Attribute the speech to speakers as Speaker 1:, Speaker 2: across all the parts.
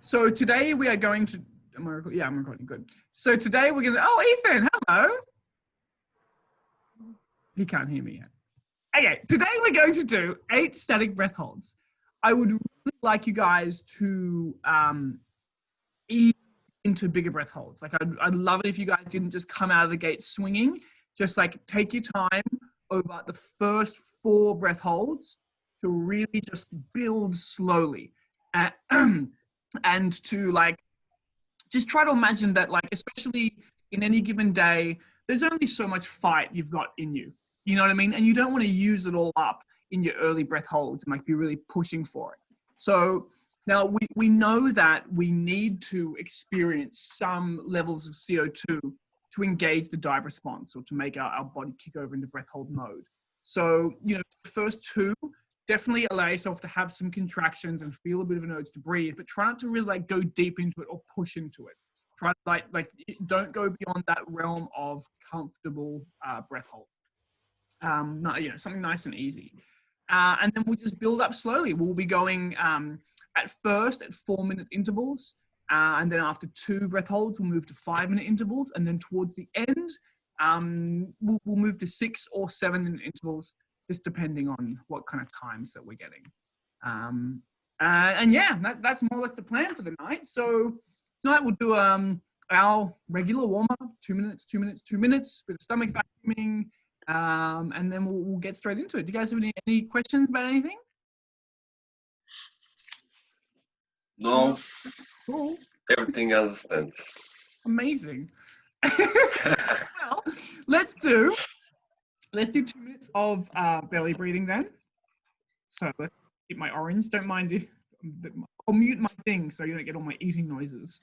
Speaker 1: So today we are going to, yeah, I'm recording, good. So today we're gonna, oh, Ethan, hello. He can't hear me yet. Okay, today we're going to do 8 static breath holds. I would really like you guys to ease into bigger breath holds. Like I'd love it if you guys didn't just come out of the gate swinging. Just like take your time over the first 4 breath holds to really just build slowly. And to like just try to imagine that, like, especially in any given day, there's only so much fight you've got in you. You know what I mean? And you don't want to use it all up in your early breath holds and like be really pushing for it. So now we know that we need to experience some levels of CO2 to engage the dive response or to make our body kick over into breath hold mode. So, the first 2, definitely allow yourself to have some contractions and feel a bit of an urge to breathe, but try not to really like go deep into it or push into it. Try to like don't go beyond that realm of comfortable breath hold. Something nice and easy. And then we'll just build up slowly. We'll be going at first at 4-minute intervals. And then after 2 breath holds, we'll move to 5-minute intervals. And then towards the end, we'll move to 6 or 7-minute intervals, just depending on what kind of times that we're getting. And yeah, that's more or less the plan for the night. So tonight we'll do our regular warm-up, 2 minutes, 2 minutes, 2 minutes, with stomach vacuuming, and then we'll get straight into it. Do you guys have any questions about anything?
Speaker 2: No.
Speaker 1: Cool.
Speaker 2: Everything understand.
Speaker 1: Amazing. Well, let's do 2 minutes of belly breathing then. So let's get my orange. Don't mind if I'll mute my thing so you don't get all my eating noises.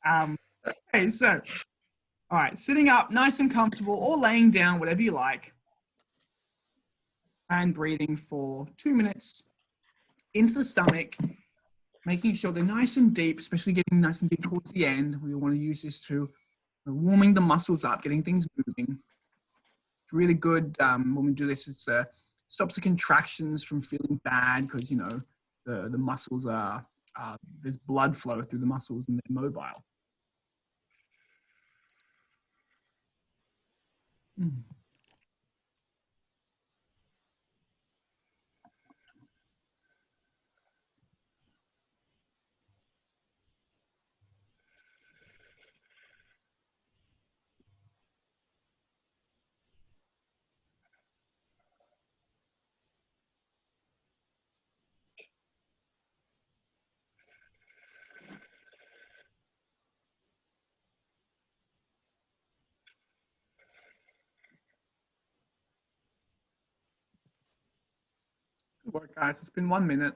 Speaker 1: Okay, so all right, sitting up nice and comfortable or laying down, whatever you like, and breathing for 2 minutes into the stomach, making sure they're nice and deep, especially getting nice and deep towards the end. We want to use this to warming the muscles up, getting things moving. It's really good when we do this. It stops the contractions from feeling bad because, the muscles are, there's blood flow through the muscles and they're mobile. Good work, guys. It's been 1 minute.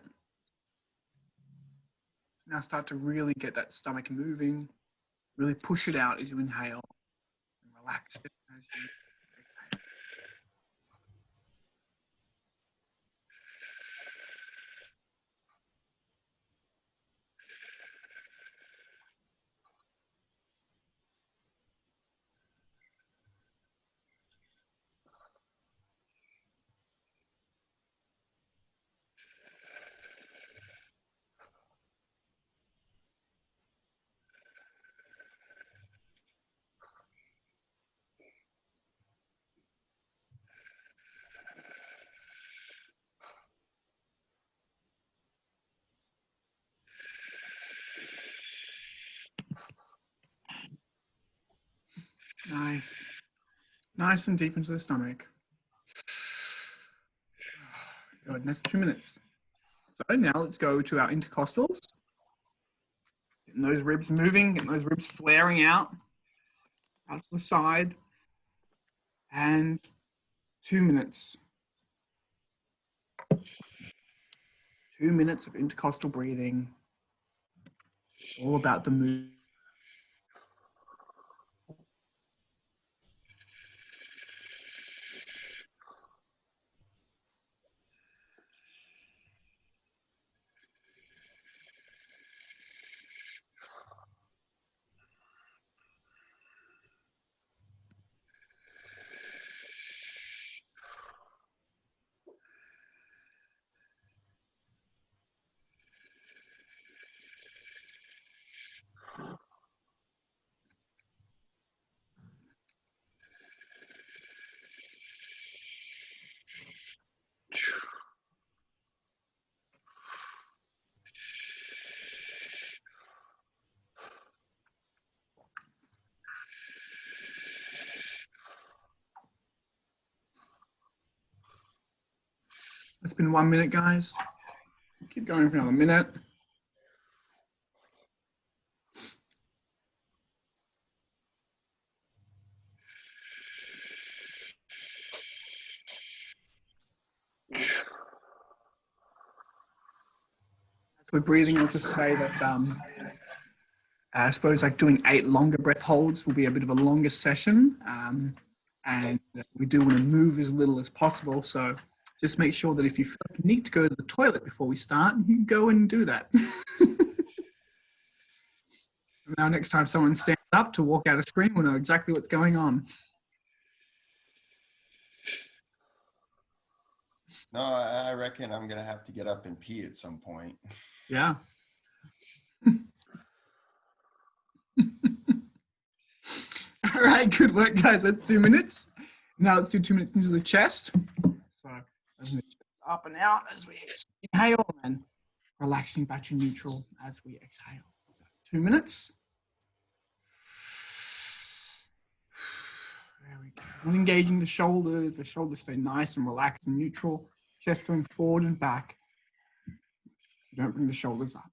Speaker 1: Now start to really get that stomach moving. Really push it out as you inhale. And relax it as you exhale. Nice. Nice and deep into the stomach. Good. That's 2 minutes. So now let's go to our intercostals. Getting those ribs moving, getting those ribs flaring out to the side. And 2 minutes. 2 minutes of intercostal breathing. All about the move. It's been 1 minute, guys. Keep going for another minute. We're breathing, I'll just say that I suppose like doing 8 longer breath holds will be a bit of a longer session. And we do want to move as little as possible. So just make sure that if you feel like you need to go to the toilet before we start, you can go and do that. Now, next time someone stands up to walk out a screen, we'll know exactly what's going on.
Speaker 3: No, I reckon I'm gonna have to get up and pee at some point.
Speaker 1: Yeah. All right, good work, guys. That's 2 minutes. Now let's do 2 minutes into the chest. So up and out as we inhale and relaxing back to neutral as we exhale. So 2 minutes. There we go. Not engaging the shoulders stay nice and relaxed and neutral. Chest going forward and back. Don't bring the shoulders up.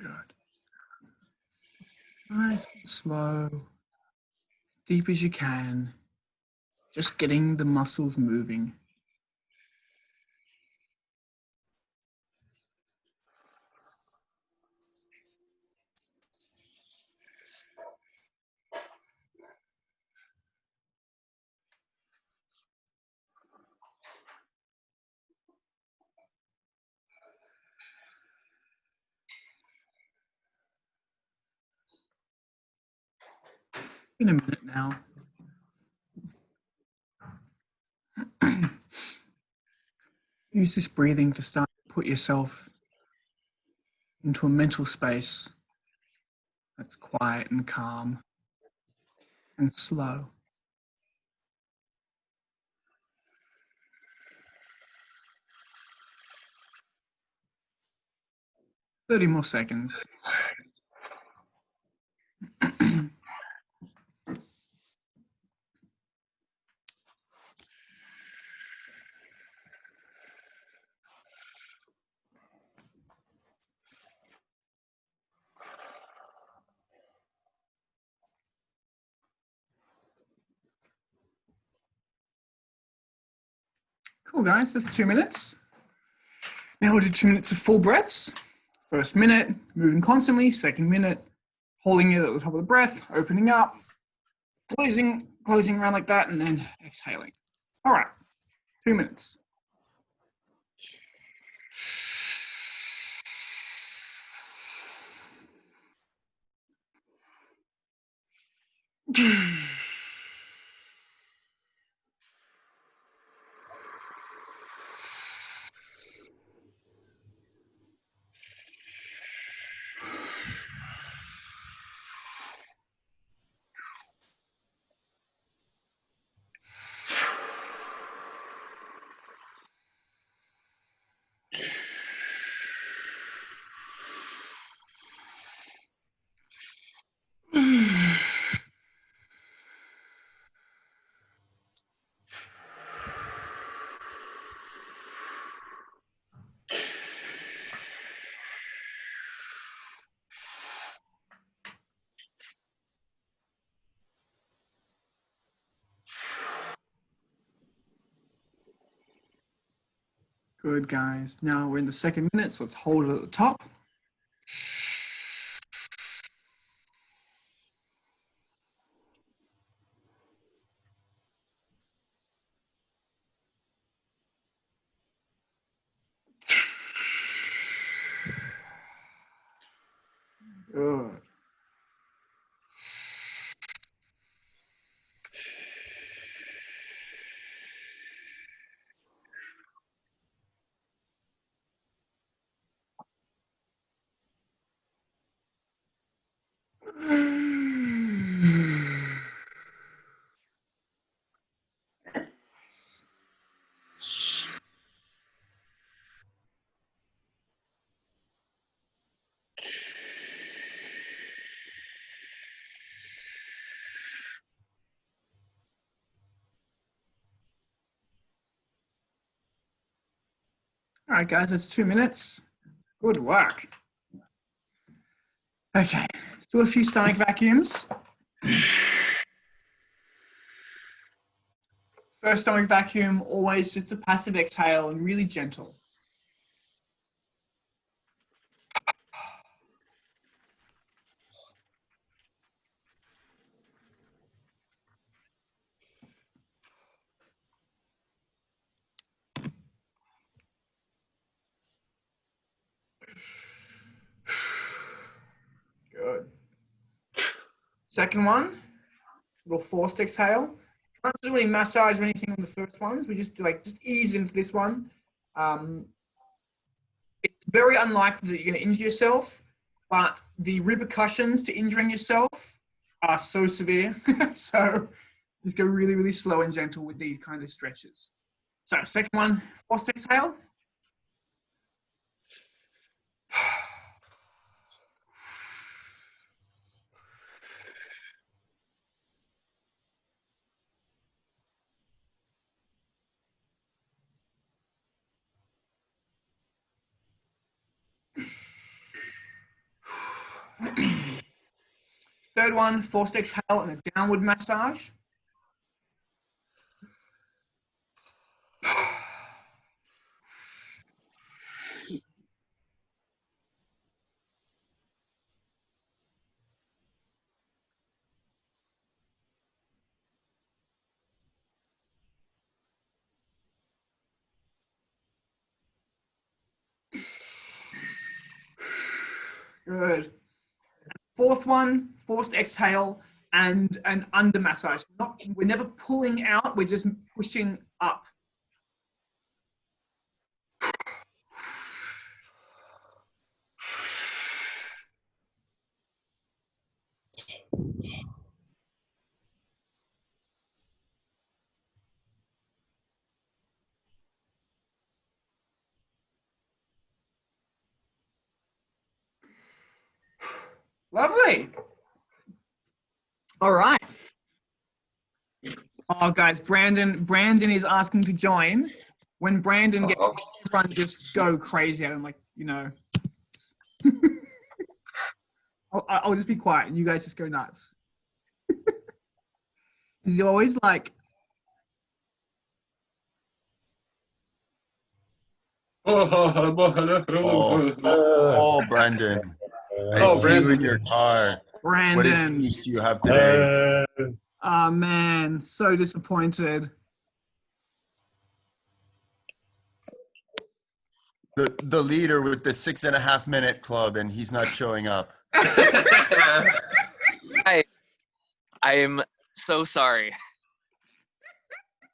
Speaker 1: Good. Nice and slow, deep as you can. Just getting the muscles moving. In a minute now. Use this breathing to start to put yourself into a mental space that's quiet and calm and slow. 30 more seconds. Cool, guys, that's 2 minutes. Now we'll do 2 minutes of full breaths. First minute, moving constantly. Second minute, holding it at the top of the breath, opening up, closing around like that, and then exhaling. All right, 2 minutes. Good, guys. Now we're in the second minute, so let's hold it at the top. Good. All right, guys, that's 2 minutes. Good work. Okay, let's do a few stomach vacuums. First stomach vacuum, always just a passive exhale and really gentle. Good. Second one, little forced exhale. Don't do any massage or anything on the first ones. We just do just ease into this one. It's very unlikely that you're going to injure yourself, but the repercussions to injuring yourself are so severe. So just go really, really slow and gentle with these kind of stretches. So second one, forced exhale. Third one, forced exhale and a downward massage. Good. Fourth one, forced exhale and an under massage. We're never pulling out, we're just pushing up. Lovely. All right. Oh, guys, Brandon is asking to join. When Brandon gets everyone just go crazy at him, I'll just be quiet and you guys just go nuts. He's always like,
Speaker 3: Oh, Brandon. I see you in your car. What
Speaker 1: Brandon.
Speaker 3: excuse do you have today?
Speaker 1: Oh, man, so disappointed.
Speaker 3: The leader with the 6.5 minute club, and he's not showing up.
Speaker 4: I am so sorry.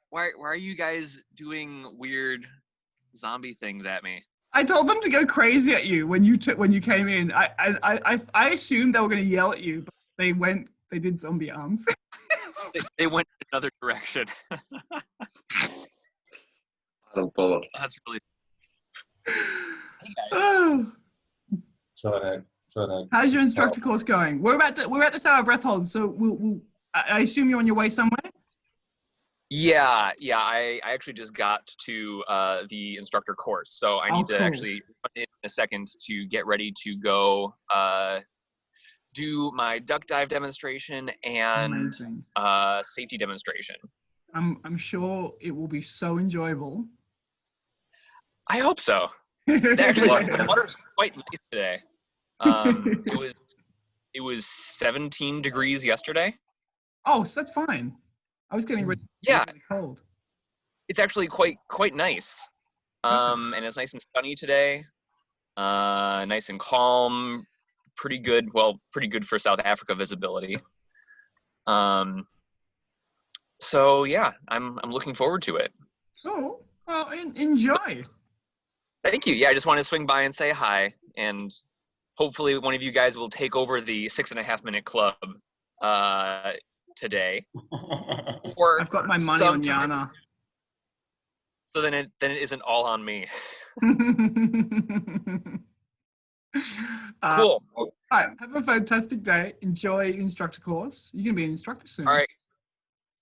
Speaker 4: Why are you guys doing weird zombie things at me?
Speaker 1: I told them to go crazy at you when you came in. I assumed they were going to yell at you, but they did zombie arms.
Speaker 4: They went another direction. That's really. Hey guys.
Speaker 1: How's your instructor course going? We're about to start our breath holds, so I assume you're on your way somewhere.
Speaker 4: Yeah. I actually just got to the instructor course, so I need to actually run in a second to get ready to go do my duck dive demonstration and safety demonstration.
Speaker 1: I'm sure it will be so enjoyable.
Speaker 4: I hope so. Actually, the water's quite nice today. It was 17 degrees yesterday.
Speaker 1: Oh, so that's fine. I was getting really cold.
Speaker 4: It's actually quite nice. And it's nice and sunny today. Nice and calm. Pretty good. Well, pretty good for South Africa visibility. So yeah, I'm looking forward to it.
Speaker 1: Oh, well, enjoy.
Speaker 4: Thank you. Yeah, I just wanted to swing by and say hi, and hopefully one of you guys will take over the 6.5 minute club today. Or
Speaker 1: I've got my money on Yana.
Speaker 4: So then it isn't all on me. Cool.
Speaker 1: All right, have a fantastic day. Enjoy instructor course. You're gonna be an instructor soon.
Speaker 4: All right.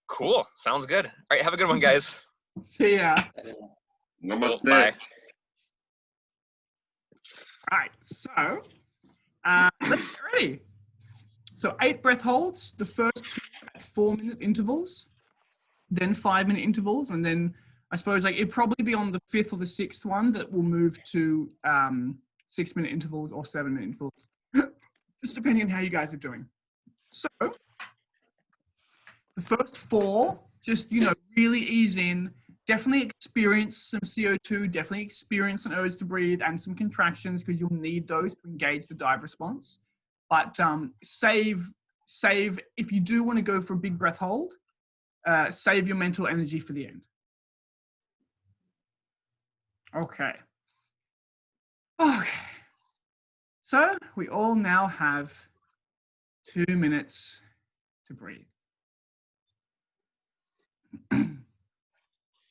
Speaker 4: Cool. Sounds good. All right. Have a good one, guys.
Speaker 1: See ya.
Speaker 2: Namaste.
Speaker 4: Bye.
Speaker 1: Right. So let's get ready. So 8 breath holds. The first 2 at 4-minute intervals, then 5-minute intervals, and then I suppose like it'd probably be on the 5th or the 6th one that will move to 6-minute intervals or 7-minute intervals, just depending on how you guys are doing. So the first 4, just really ease in. Definitely experience some CO2. Definitely experience an urge to breathe and some contractions because you'll need those to engage the dive response. But save if you do want to go for a big breath hold. Save your mental energy for the end. Okay. So we all now have 2 minutes to breathe.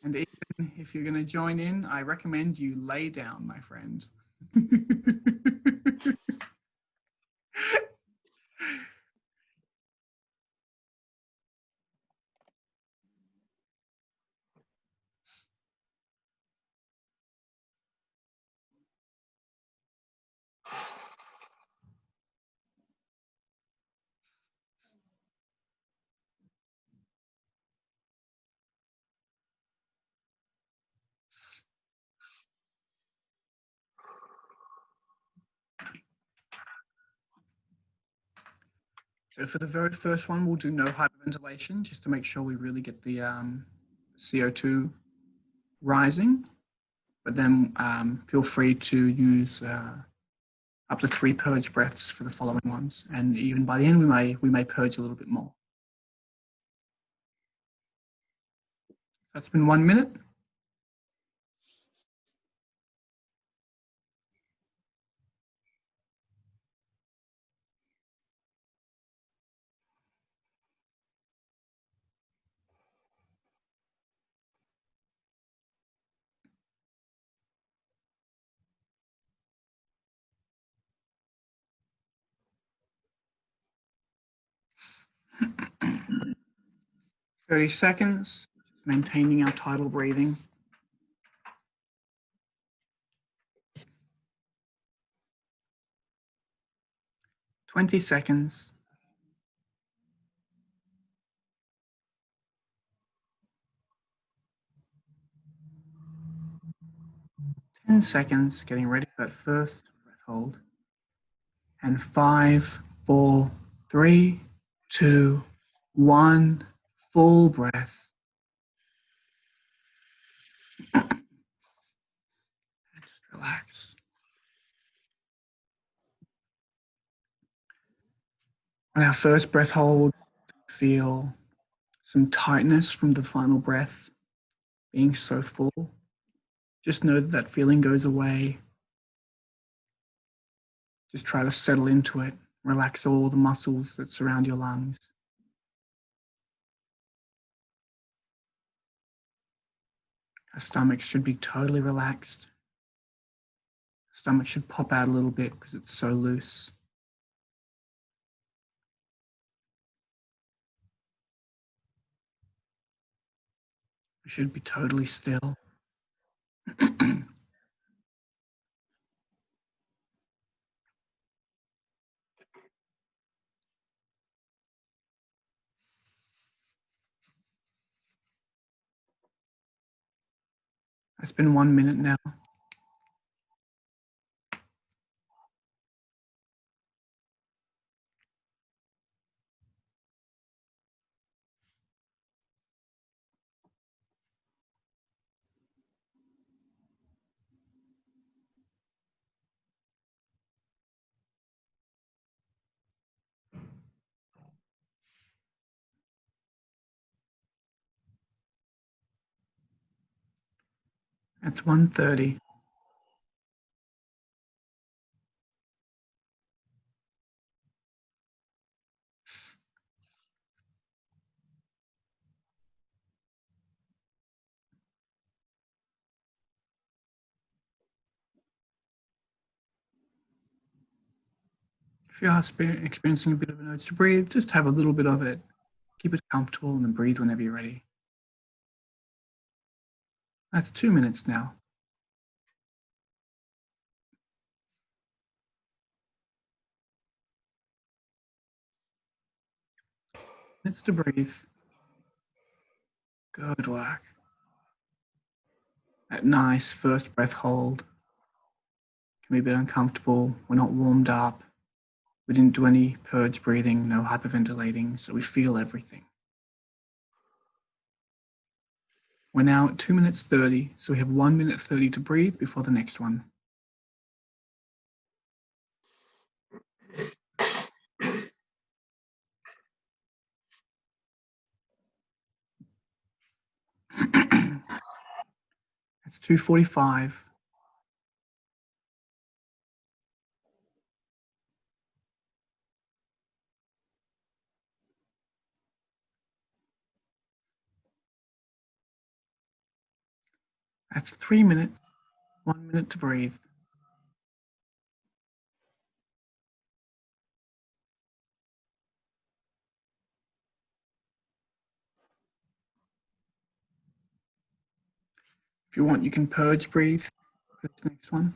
Speaker 1: And even if you're going to join in, I recommend you lay down, my friend. 'So for the very first one, we'll do no hyperventilation just to make sure we really get the CO2 rising. But then feel free to use up to 3 purge breaths for the following ones. And even by the end, we may purge a little bit more. That's been 1 minute. Thirty seconds, just maintaining our tidal breathing. 20 seconds. 10 seconds, getting ready for that first breath hold. And 5, 4, 3, 2, 1, full breath. And just relax. On our first breath hold, feel some tightness from the final breath, being so full. Just know that that feeling goes away. Just try to settle into it. Relax all the muscles that surround your lungs. Our stomach should be totally relaxed. Our stomach should pop out a little bit because it's so loose. We should be totally still. It's been 1 minute now. It's 1:30. If you are experiencing a bit of an urge to breathe, just have a little bit of it. Keep it comfortable and then breathe whenever you're ready. That's 2 minutes now. Minutes to breathe. Good work. That nice first breath hold can be a bit uncomfortable. We're not warmed up. We didn't do any purge breathing, no hyperventilating, so we feel everything. We're now at 2 minutes 30, so we have 1 minute 30 to breathe before the next one. That's 2:45. That's 3 minutes, 1 minute to breathe. If you want, you can purge breathe for this next one.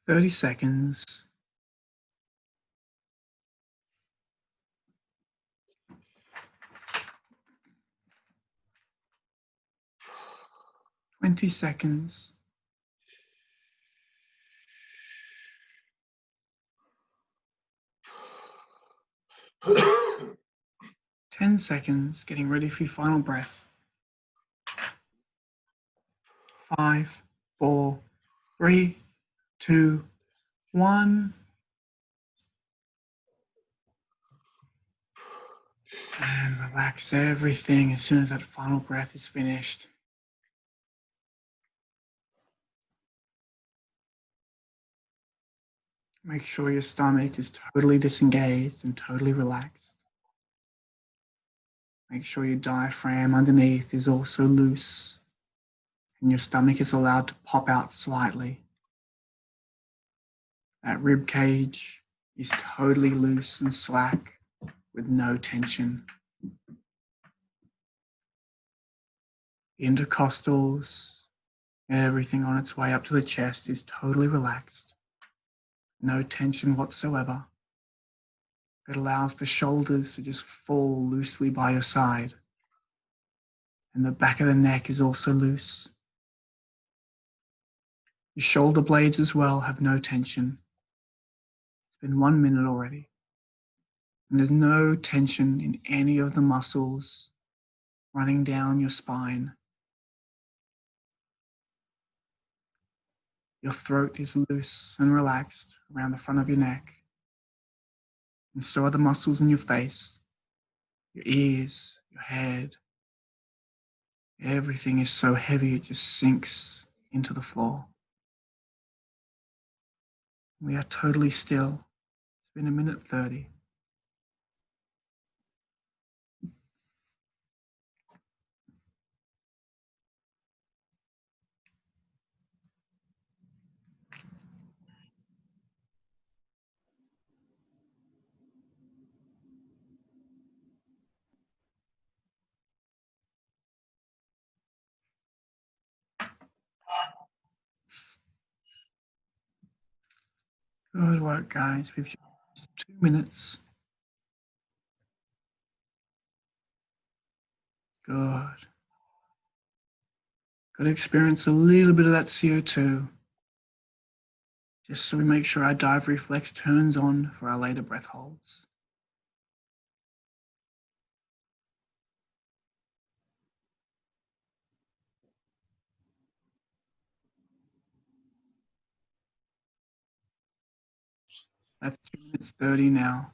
Speaker 1: "30 seconds. "20 seconds. 10 seconds, getting ready for your final breath. 5, 4, 3, 2, 1. And relax everything as soon as that final breath is finished. Make sure your stomach is totally disengaged and totally relaxed. Make sure your diaphragm underneath is also loose and your stomach is allowed to pop out slightly. That rib cage is totally loose and slack with no tension. The intercostals, everything on its way up to the chest is totally relaxed. No tension whatsoever. It allows the shoulders to just fall loosely by your side. And the back of the neck is also loose. Your shoulder blades as well have no tension. It's been 1 minute already. And there's no tension in any of the muscles running down your spine. Your throat is loose and relaxed around the front of your neck. And so are the muscles in your face, your ears, your head. Everything is so heavy it just sinks into the floor. We are totally still. It's been 1 minute 30. Good work, guys. We've just 2 minutes. Good. Got to experience a little bit of that CO2, just so we make sure our dive reflex turns on for our later breath holds. That's 2 minutes 30 now.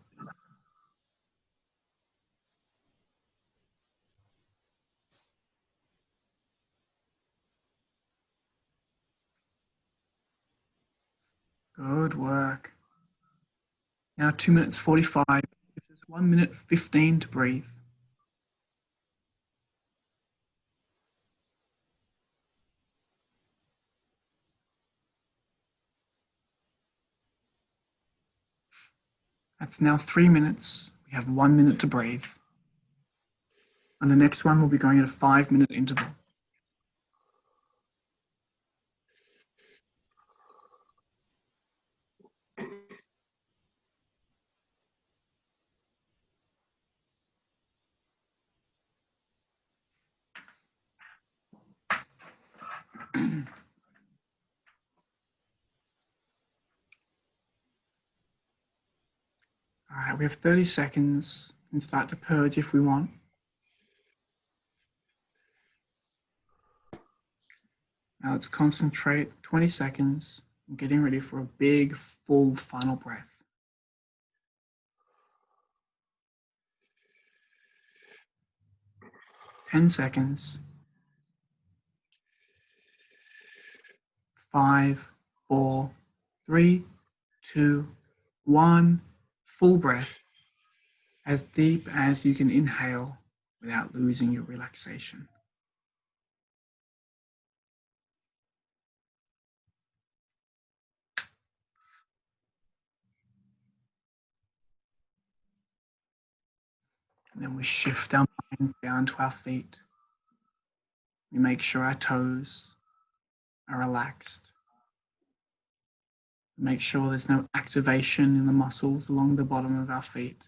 Speaker 1: Good work. Now 2 minutes 45. There's 1 minute 15 to breathe. That's now 3 minutes. We have 1 minute to breathe. And the next one will be going at a 5 minute interval. All right, we have 30 seconds and start to purge if we want. Now let's concentrate 20 seconds on getting ready for a big, full final breath. 10 seconds. 5, 4, 3, 2, 1. Full breath, as deep as you can inhale without losing your relaxation. And then we shift our mind down to our feet. We make sure our toes are relaxed. Make sure there's no activation in the muscles along the bottom of our feet.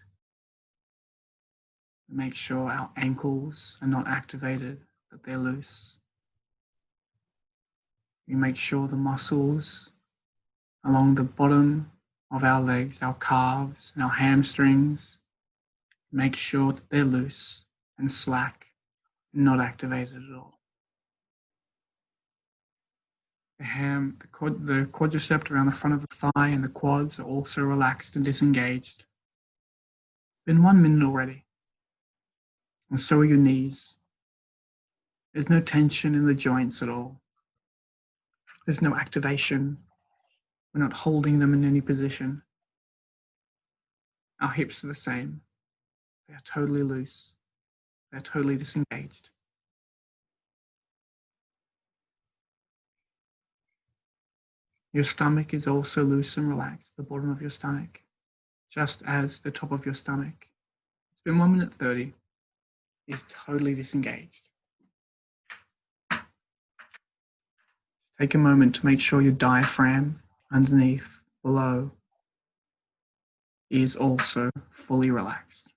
Speaker 1: Make sure our ankles are not activated, that they're loose. We make sure the muscles along the bottom of our legs, our calves, and our hamstrings, make sure that they're loose and slack and not activated at all. The quadricep around the front of the thigh and the quads are also relaxed and disengaged. It's been 1 minute already. And so are your knees. There's no tension in the joints at all. There's no activation. We're not holding them in any position. Our hips are the same. They're totally loose. They're totally disengaged. Your stomach is also loose and relaxed, the bottom of your stomach, just as the top of your stomach. It's been 1 minute 30. It's totally disengaged. Take a moment to make sure your diaphragm underneath, below, is also fully relaxed.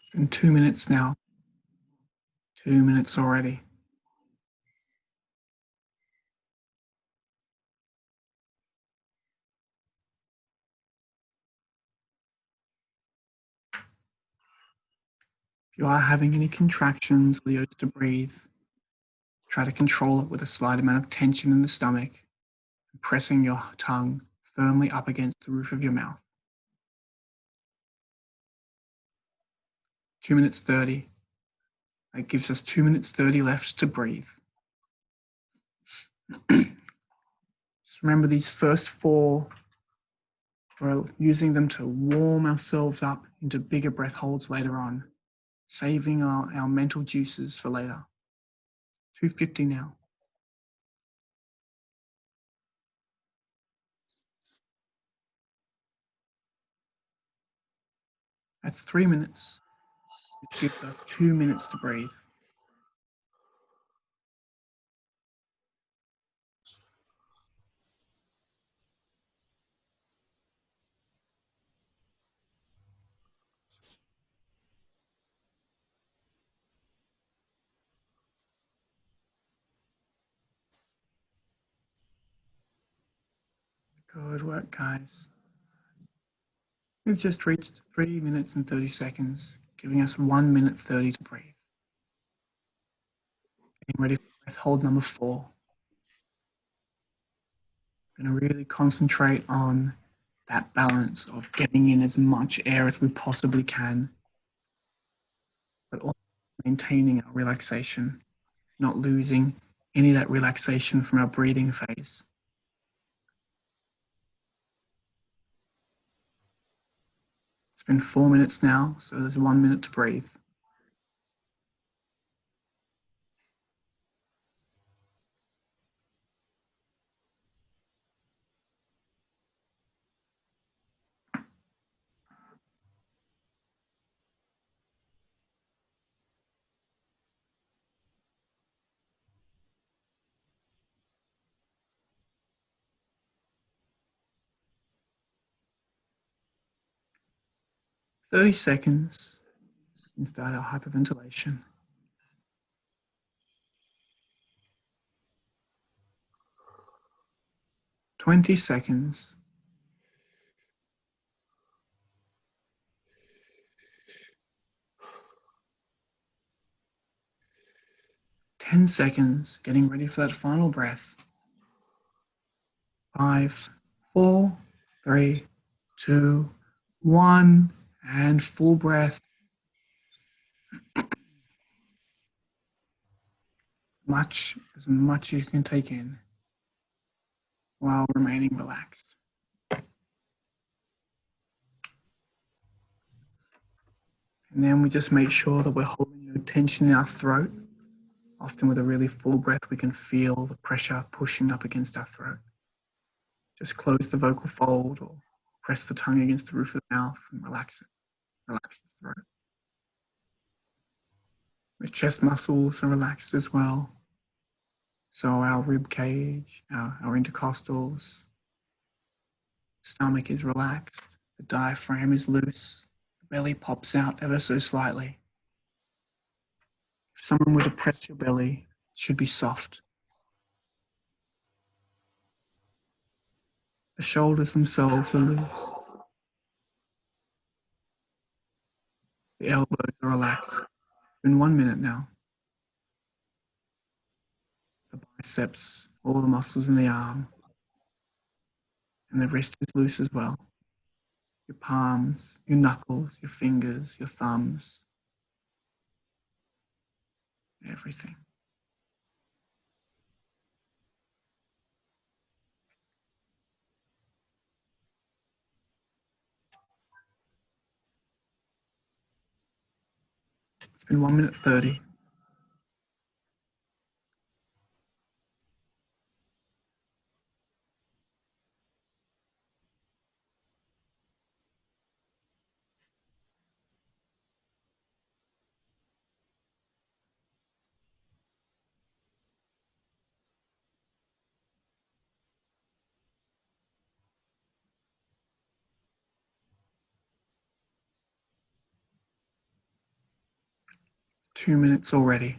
Speaker 1: It's been 2 minutes now. 2 minutes already. If you are having any contractions or the urge to breathe, try to control it with a slight amount of tension in the stomach and pressing your tongue firmly up against the roof of your mouth. 2 minutes 30. That gives us 2 minutes 30 left to breathe. Just remember these first 4, we're using them to warm ourselves up into bigger breath holds later on, saving our mental juices for later. 2:50 now. That's 3 minutes, which gives us 2 minutes to breathe. Good work, guys. We've just reached 3 minutes and 30 seconds, giving us 1 minute 30 to breathe. Getting ready for breath hold number 4. We're going to really concentrate on that balance of getting in as much air as we possibly can, but also maintaining our relaxation, not losing any of that relaxation from our breathing phase. It's been 4 minutes now, so there's 1 minute to breathe. 30 seconds and start our hyperventilation. 20 seconds. 10 seconds, getting ready for that final breath. 5, 4, 3, 2, 1, and full breath. As much as you can take in while remaining relaxed. And then we just make sure that we're holding no tension in our throat. Often with a really full breath, we can feel the pressure pushing up against our throat. Just close the vocal fold or press the tongue against the roof of the mouth and relax it. Relax the throat. The chest muscles are relaxed as well. So our rib cage, our intercostals, stomach is relaxed, the diaphragm is loose, the belly pops out ever so slightly. If someone were to press your belly, it should be soft. The shoulders themselves are loose. The elbows are relaxed. In 1 minute now. The biceps, all the muscles in the arm, and the wrist is loose as well. Your palms, your knuckles, your fingers, your thumbs, everything. It's been 1 minute 30. It's 2 minutes already.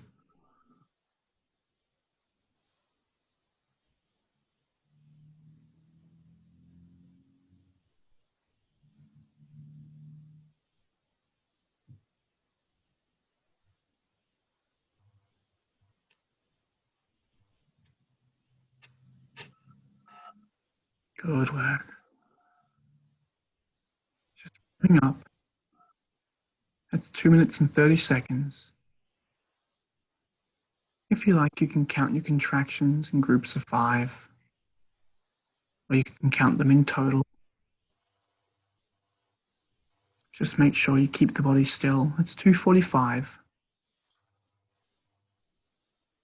Speaker 1: Good work. Just bring up. That's 2 minutes and 30 seconds. If you like, you can count your contractions in groups of 5, or you can count them in total. Just make sure you keep the body still. It's 2:45.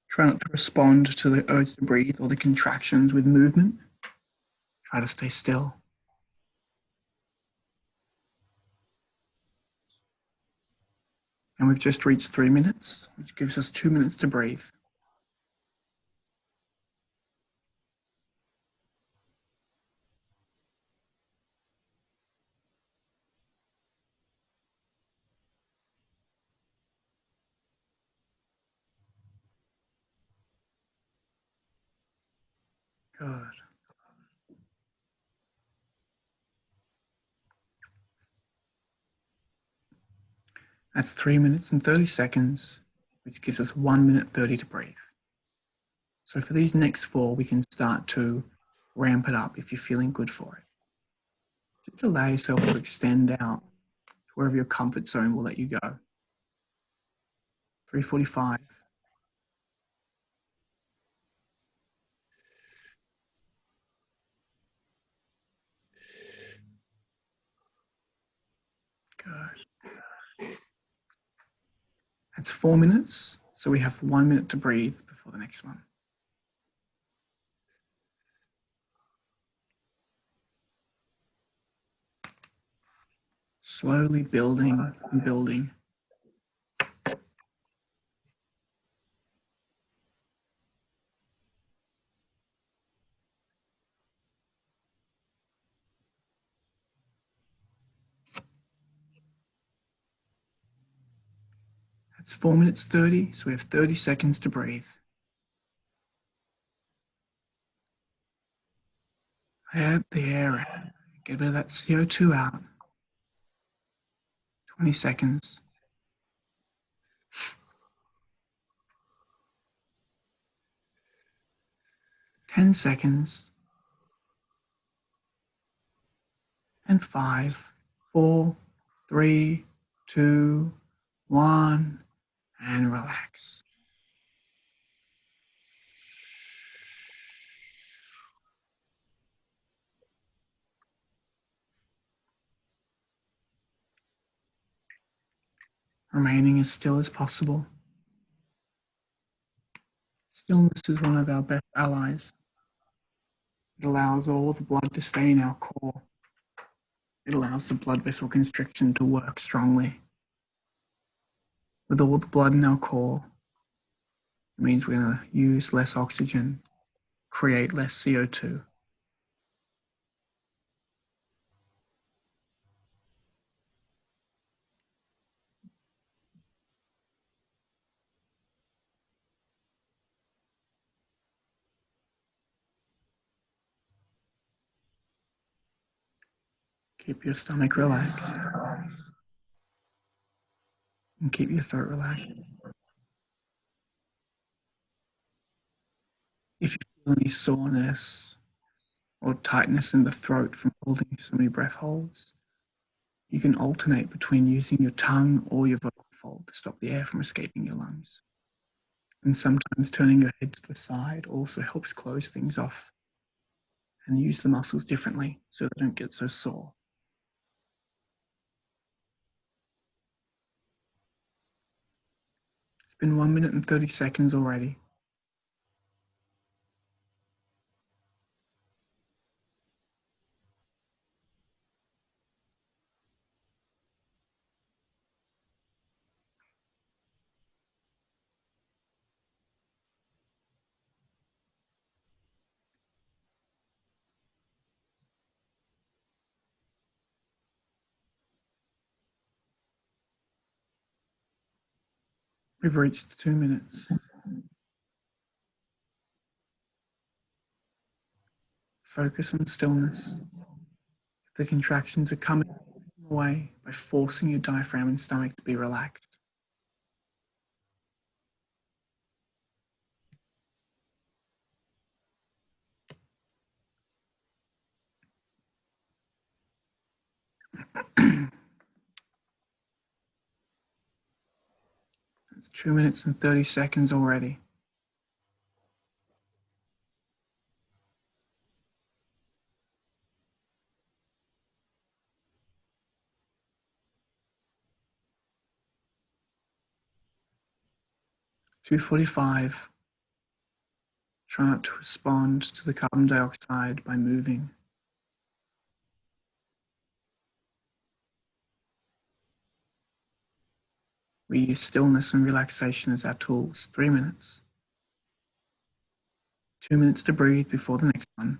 Speaker 1: Try not to respond to the urge to breathe or the contractions with movement. Try to stay still. And we've just reached 3 minutes, which gives us 2 minutes to breathe. Good. That's 3 minutes and 30 seconds, which gives us 1 minute 30 to breathe. So for these next 4, we can start to ramp it up if you're feeling good for it. Just allow yourself to extend out to wherever your comfort zone will let you go. 3:45. Good. That's 4 minutes, so we have 1 minute to breathe before the next one. Slowly building and building. That's 4 minutes 30, so we have 30 seconds to breathe. Let the air out. Get a bit of that CO2 out. 20 seconds. 10 seconds. And 5, 4, 3, 2, 1, and relax. Remaining as still as possible. Stillness is one of our best allies. It allows all the blood to stay in our core. It allows the blood vessel constriction to work strongly. With all the blood in our core, it means we're going to use less oxygen, create less CO2. Keep your stomach relaxed and keep your throat relaxed. If you feel any soreness or tightness in the throat from holding so many breath holds, you can alternate between using your tongue or your vocal fold to stop the air from escaping your lungs. And sometimes turning your head to the side also helps close things off and use the muscles differently so they don't get so sore. It's been 1 minute and 30 seconds already. We've reached 2 minutes. Focus on stillness. If the contractions are coming away by forcing your diaphragm and stomach to be relaxed. It's 2 minutes and 30 seconds already. It's 2:45. Try not to respond to the carbon dioxide by moving. We use stillness and relaxation as our tools. 3 minutes. 2 minutes to breathe before the next one.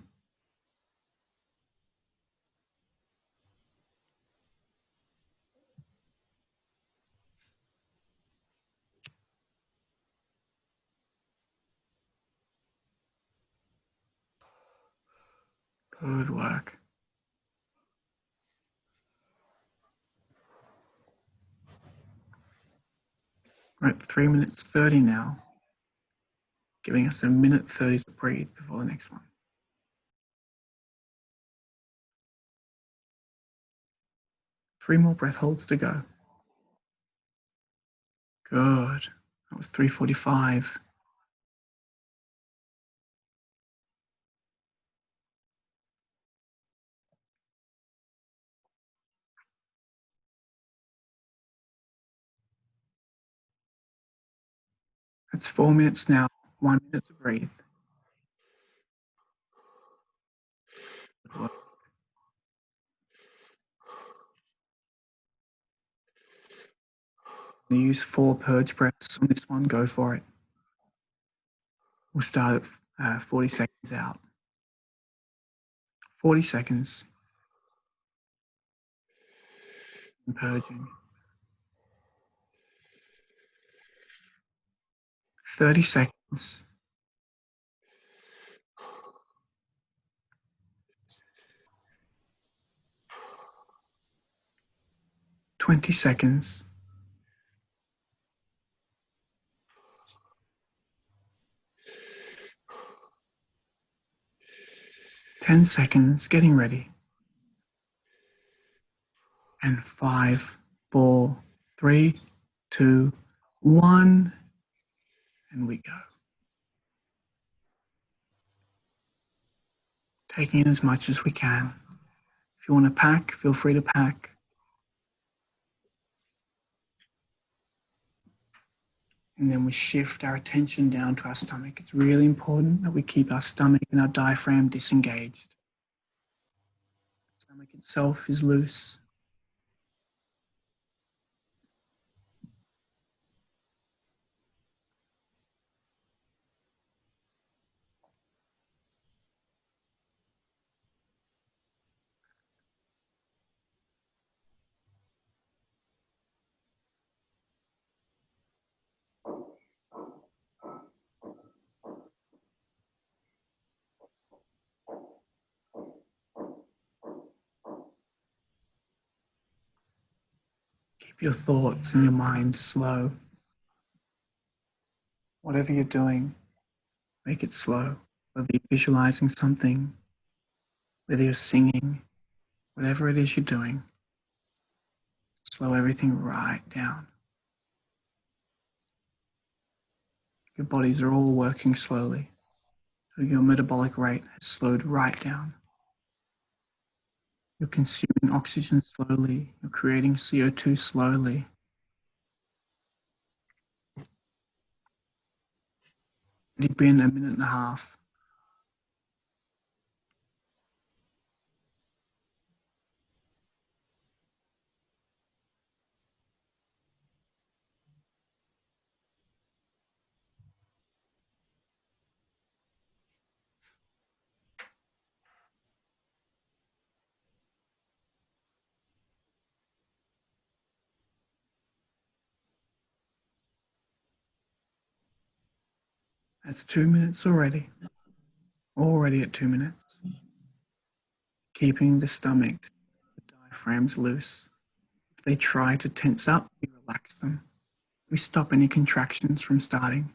Speaker 1: Good work. We're at 3 minutes 30 now, giving us 1 minute 30 to breathe before the next one. Three more breath holds to go. Good. That was 3:45. That's 4 minutes now. 1 minute to breathe. Good work. I'm going to use 4 purge breaths on this one. Go for it. We'll start at 40 seconds out. 40 seconds. And purging. 30 seconds. 20 seconds. 10 seconds, getting ready. And 5, 4, 3, 2, 1, and we go. Taking in as much as we can. If you want to pack, feel free to pack. And then we shift our attention down to our stomach. It's really important that we keep our stomach and our diaphragm disengaged. The stomach itself is loose. Keep your thoughts and your mind slow. Whatever you're doing, make it slow. Whether you're visualizing something, whether you're singing, whatever it is you're doing, slow everything right down. Your bodies are all working slowly, so your metabolic rate has slowed right down. You're consuming oxygen slowly, you're creating CO2 slowly. It's been a minute and a half. That's 2 minutes already. Already at 2 minutes. Keeping the stomach, the diaphragms loose. If they try to tense up, we relax them. We stop any contractions from starting.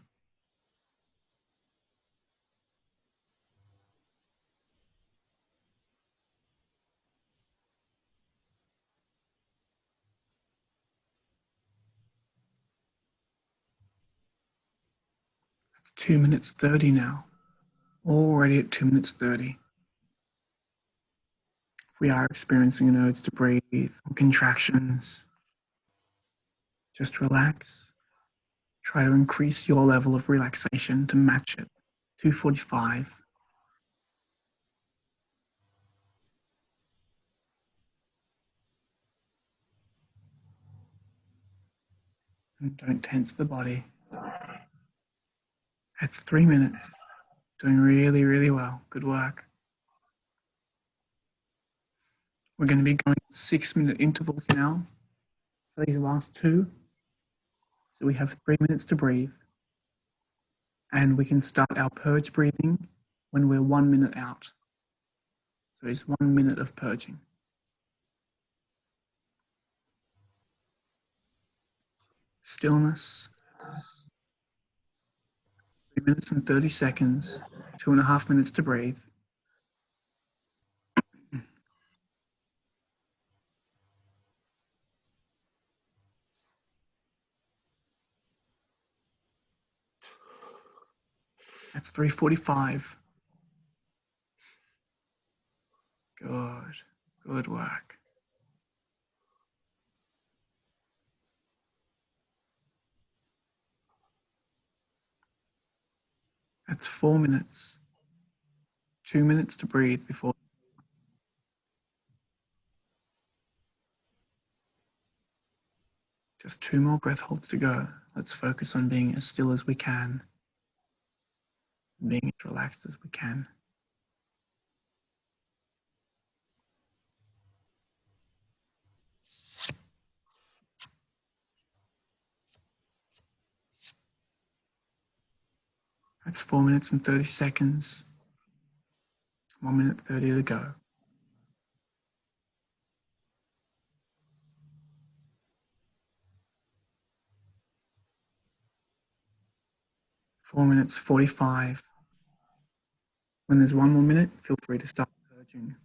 Speaker 1: It's 2 minutes 30 now. Already at 2 minutes 30. If we are experiencing an urge to breathe or contractions, just relax. Try to increase your level of relaxation to match it. 245. And don't tense the body. That's 3 minutes. Doing really, really well. Good work. We're going to be going 6-minute intervals now for these last two. So we have 3 minutes to breathe. And we can start our purge breathing when we're 1 minute out. So it's 1 minute of purging. Stillness. 3 minutes and 30 seconds. 2.5 minutes to breathe. That's 3:45. Good. Good work. That's 4 minutes. 2 minutes to breathe before. Just 2 more breath holds to go. Let's focus on being as still as we can. Being as relaxed as we can. That's 4 minutes and 30 seconds. 1 minute 30 to go. Four minutes 45. When there's 1 more minute, feel free to start purging.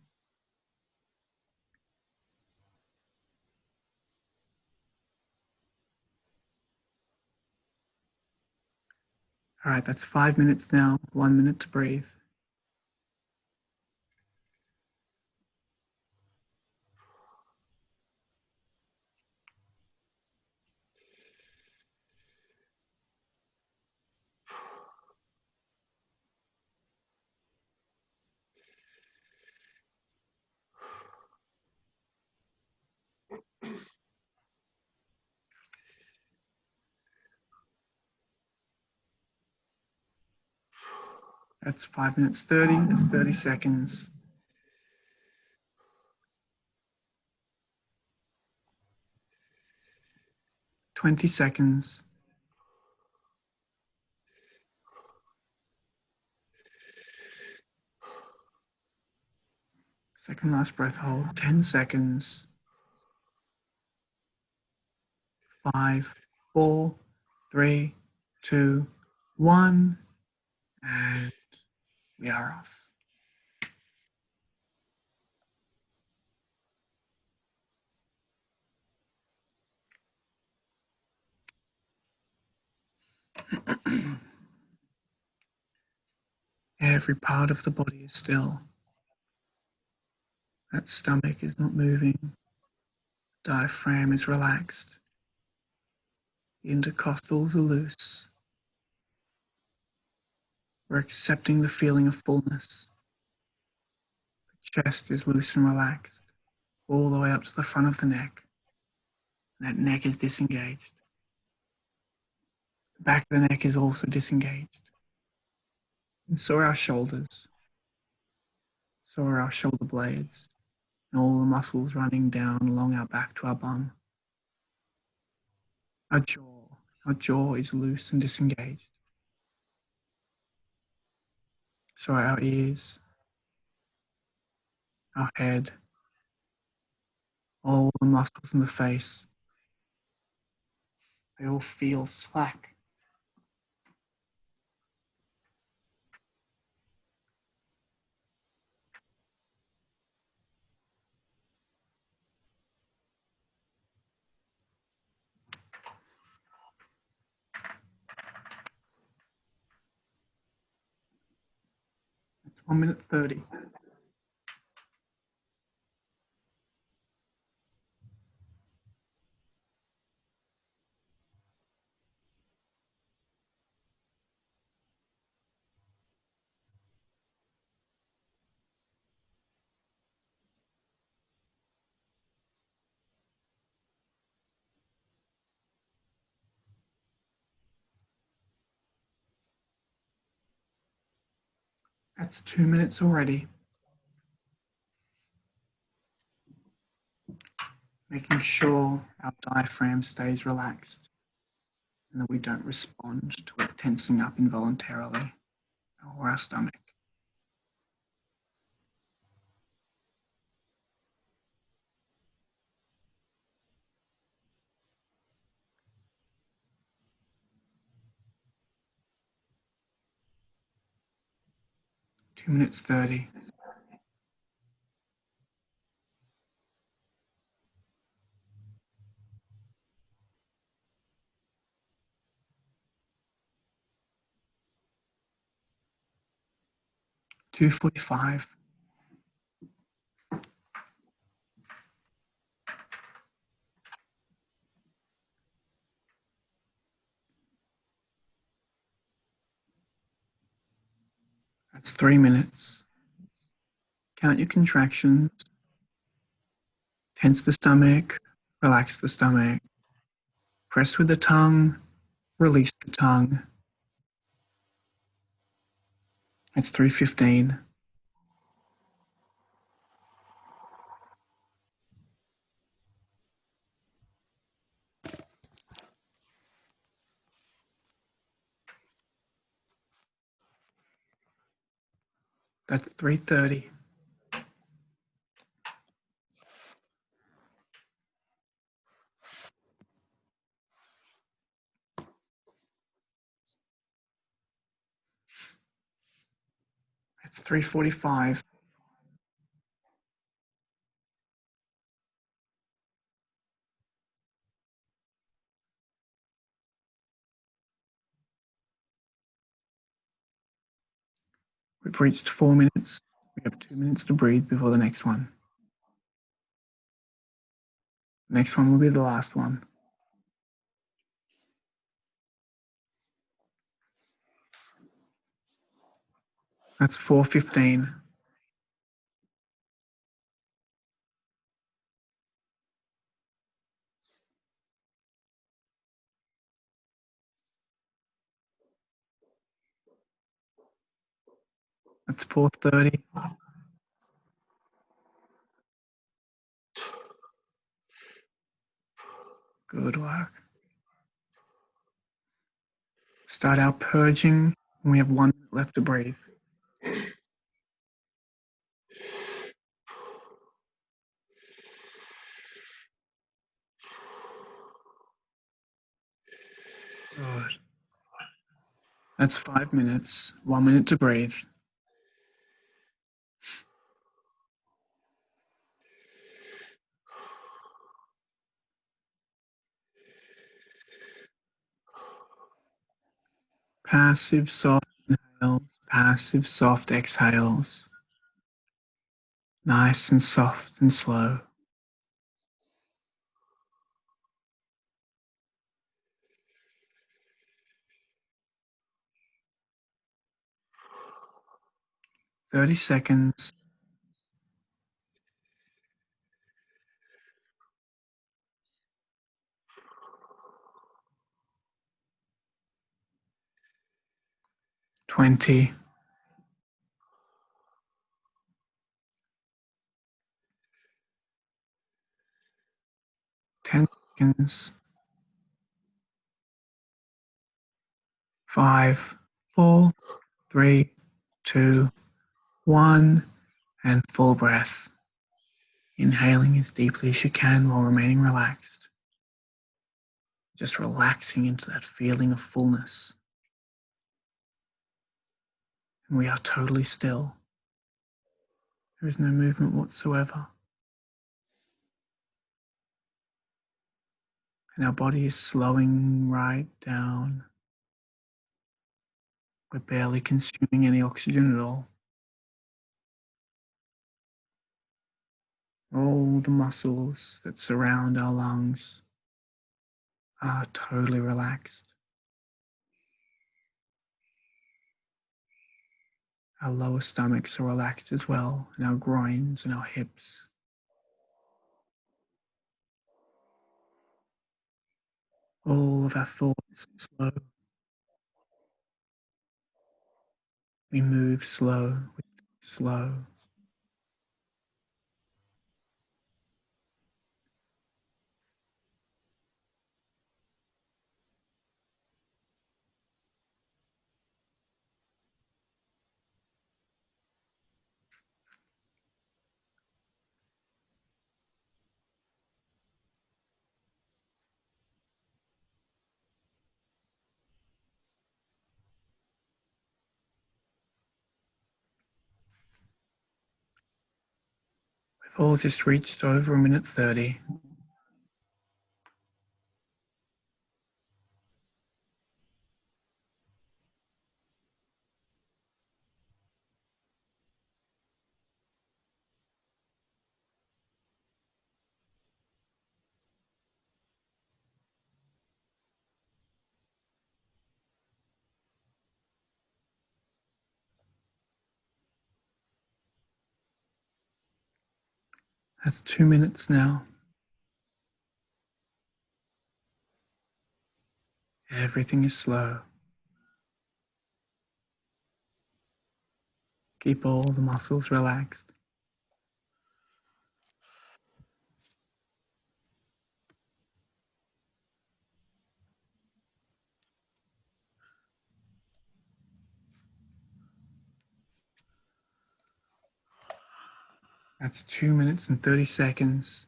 Speaker 1: All right, that's 5 minutes now, 1 minute to breathe. That's 5 minutes 30, that's 30 seconds. Twenty seconds. Second last breath hold, 10 seconds. 5, 4, 3, 2, 1, and we are off. Every part of the body is still. That stomach is not moving. Diaphragm is relaxed. The intercostals are loose. We're accepting the feeling of fullness. The chest is loose and relaxed, all the way up to the front of the neck. And that neck is disengaged. The back of the neck is also disengaged. And so are our shoulders. So are our shoulder blades. And all the muscles running down along our back to our bum. Our jaw is loose and disengaged. So are our ears, our head, all the muscles in the face. They all feel slack. It's 1 minute 30. That's 2 minutes already. Making sure our diaphragm stays relaxed and that we don't respond to it tensing up involuntarily or our stomach. Two minutes 30. Two 45. That's 3 minutes. Count your contractions. Tense the stomach, relax the stomach. Press with the tongue, release the tongue. It's 3:15. That's 3:30. It's 3:45. We've reached 4 minutes. We have 2 minutes to breathe before the next one. Next one will be the last one. That's 4:15. That's 4:30. Good work. Start our purging. We have 1 minute left to breathe. Good. That's 5 minutes. 1 minute to breathe. Passive soft inhales, passive soft exhales. Nice and soft and slow. "30 seconds." "20." 10 seconds. 5, 4, 3, 2, 1, and full breath. Inhaling as deeply as you can while remaining relaxed. Just relaxing into that feeling of fullness. And we are totally still. There is no movement whatsoever. And our body is slowing right down. We're barely consuming any oxygen at all. All the muscles that surround our lungs are totally relaxed. Our lower stomachs are relaxed as well, and our groins and our hips. All of our thoughts are slow. We move slow, we think slow. We've all just reached over 1:30. That's 2 minutes now. Everything is slow. Keep all the muscles relaxed. That's 2 minutes and 30 seconds.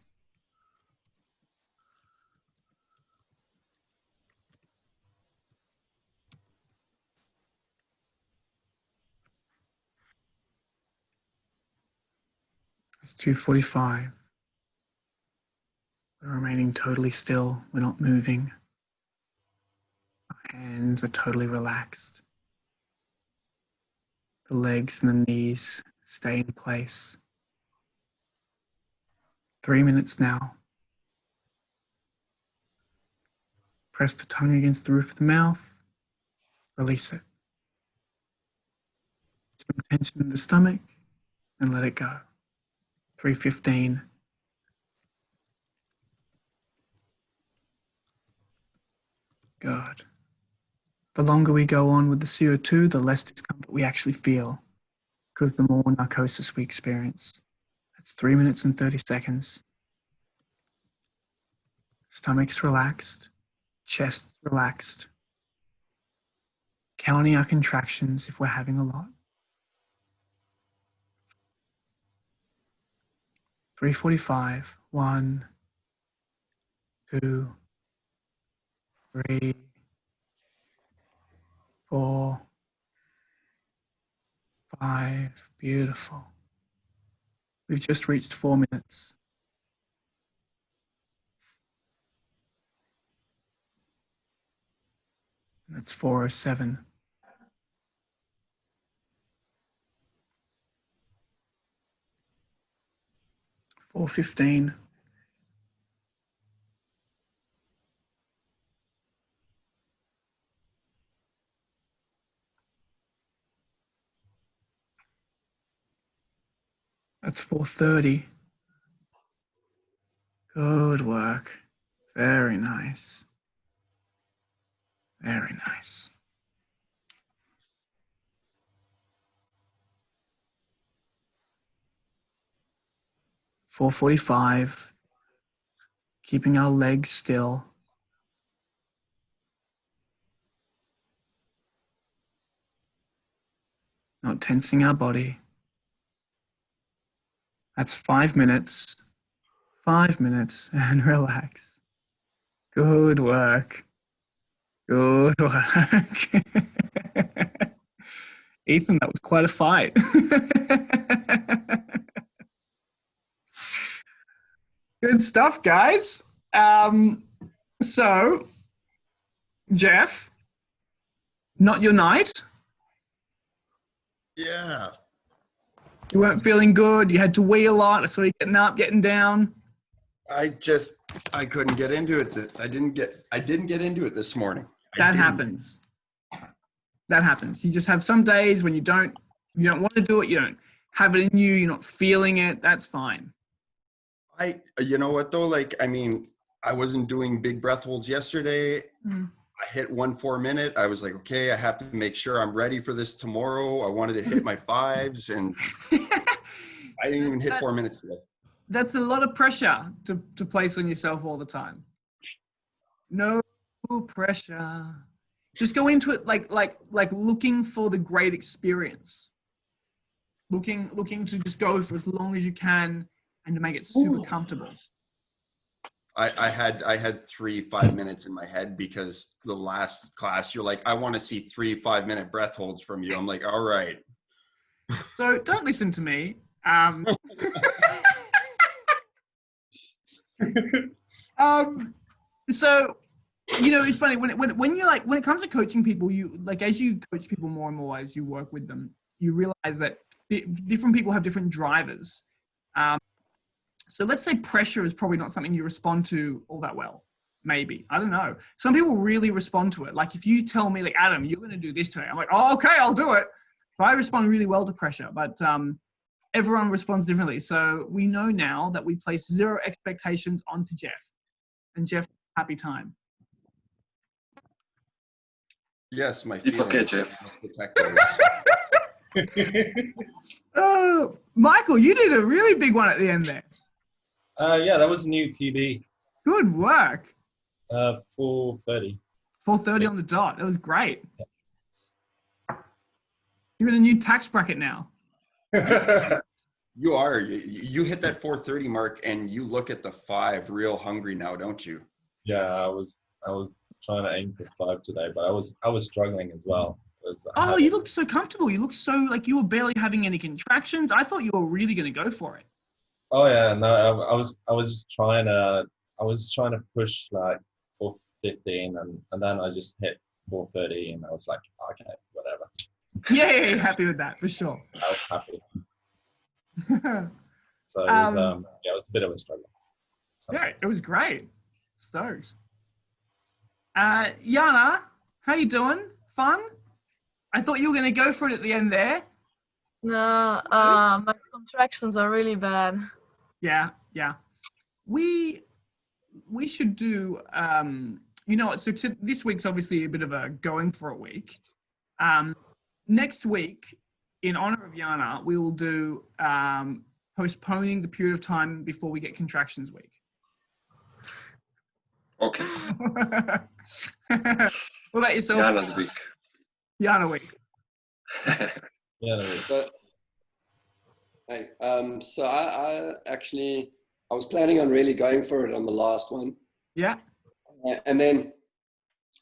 Speaker 1: It's 2:45. We're remaining totally still. We're not moving. Our hands are totally relaxed. The legs and the knees stay in place. 3 minutes now. Press the tongue against the roof of the mouth. Release it. Some tension in the stomach and let it go. 3:15. Good. The longer we go on with the CO2, the less discomfort we actually feel, because the more narcosis we experience. That's 3 minutes and 30 seconds. Stomach's relaxed, chest's relaxed. Counting our contractions if we're having a lot. 3:45. 1, 2, 3, 4, 5. Beautiful. We've just reached 4 minutes. That's 4:07. $4:15. That's 4:30. Good work. Very nice. Very nice. $4:45. Keeping our legs still. Not tensing our body. That's 5 minutes. 5 minutes and relax. Good work. Good work. Ethan, that was quite a fight. Good stuff, guys. So, Jeff, not your night?
Speaker 3: Yeah.
Speaker 1: You weren't feeling good. You had to wee a lot. I saw you getting up, getting down.
Speaker 3: I couldn't get into it. I didn't get into it this morning.
Speaker 1: That happens. That happens. You just have some days when you don't want to do it. You don't have it in you. You're not feeling it. That's fine.
Speaker 3: You know what though? Like, I mean, I wasn't doing big breath holds yesterday. I hit 1 4-minute. I was like, okay, I have to make sure I'm ready for this tomorrow. I wanted to hit my 5s, and I didn't even hit 4 minutes today.
Speaker 1: That's a lot of pressure to place on yourself all the time. No pressure. Just go into it like looking for the great experience. Looking to just go for as long as you can and to make it super comfortable.
Speaker 3: I had 3 5-minutes in my head, because the last class you're like, I want to see 3 5-minute breath holds from you. I'm like, all right.
Speaker 1: So don't listen to me. So, it's funny when you when it comes to coaching people, you as you coach people more and more as you work with them, you realize that different people have different drivers. So let's say pressure is probably not something you respond to all that well. Maybe. I don't know. Some people really respond to it. Like if you tell me, like, Adam, you're going to do this today, I'm like, oh, okay, I'll do it. So I respond really well to pressure, but everyone responds differently. So we know now that we place 0 expectations onto Jeff. And Jeff, happy time.
Speaker 3: Yes, my
Speaker 2: It's okay, Jeff.
Speaker 1: Oh, Michael, you did a really big one at the end there.
Speaker 5: Yeah, that was a new PB.
Speaker 1: Good work.
Speaker 5: 4:30.
Speaker 1: 4:30 on the dot. That was great. You're in a new tax bracket now.
Speaker 3: You are. You hit that 4:30 mark, and you look at the 5 real hungry now, don't you?
Speaker 5: Yeah, I was trying to aim for 5 today, but I was struggling as well.
Speaker 1: Oh, you look so comfortable. You look so like you were barely having any contractions. I thought you were really going to go for it.
Speaker 5: Oh yeah, no, I was just trying to push like 4:15, and then I just hit 4:30, and I was like, okay, whatever.
Speaker 1: Yeah, happy with that for sure.
Speaker 5: I was happy. So it was yeah, it was a bit of a struggle.
Speaker 1: Yeah, it was great. Stoked. Yana, how you doing? Fun? I thought you were going to go for it at the end there.
Speaker 6: No, my contractions are really bad.
Speaker 1: Yeah. We should do, you know what, so this week's obviously a bit of a going for a week. Next week, in honor of Yana, we will do postponing the period of time before we get contractions week.
Speaker 2: Okay.
Speaker 1: What about yourself?
Speaker 2: Jana's week.
Speaker 1: Yana week.
Speaker 5: Yeah, no,
Speaker 7: So, hey, so I actually, I was planning on really going for it on the last one.
Speaker 1: Yeah.
Speaker 7: And then,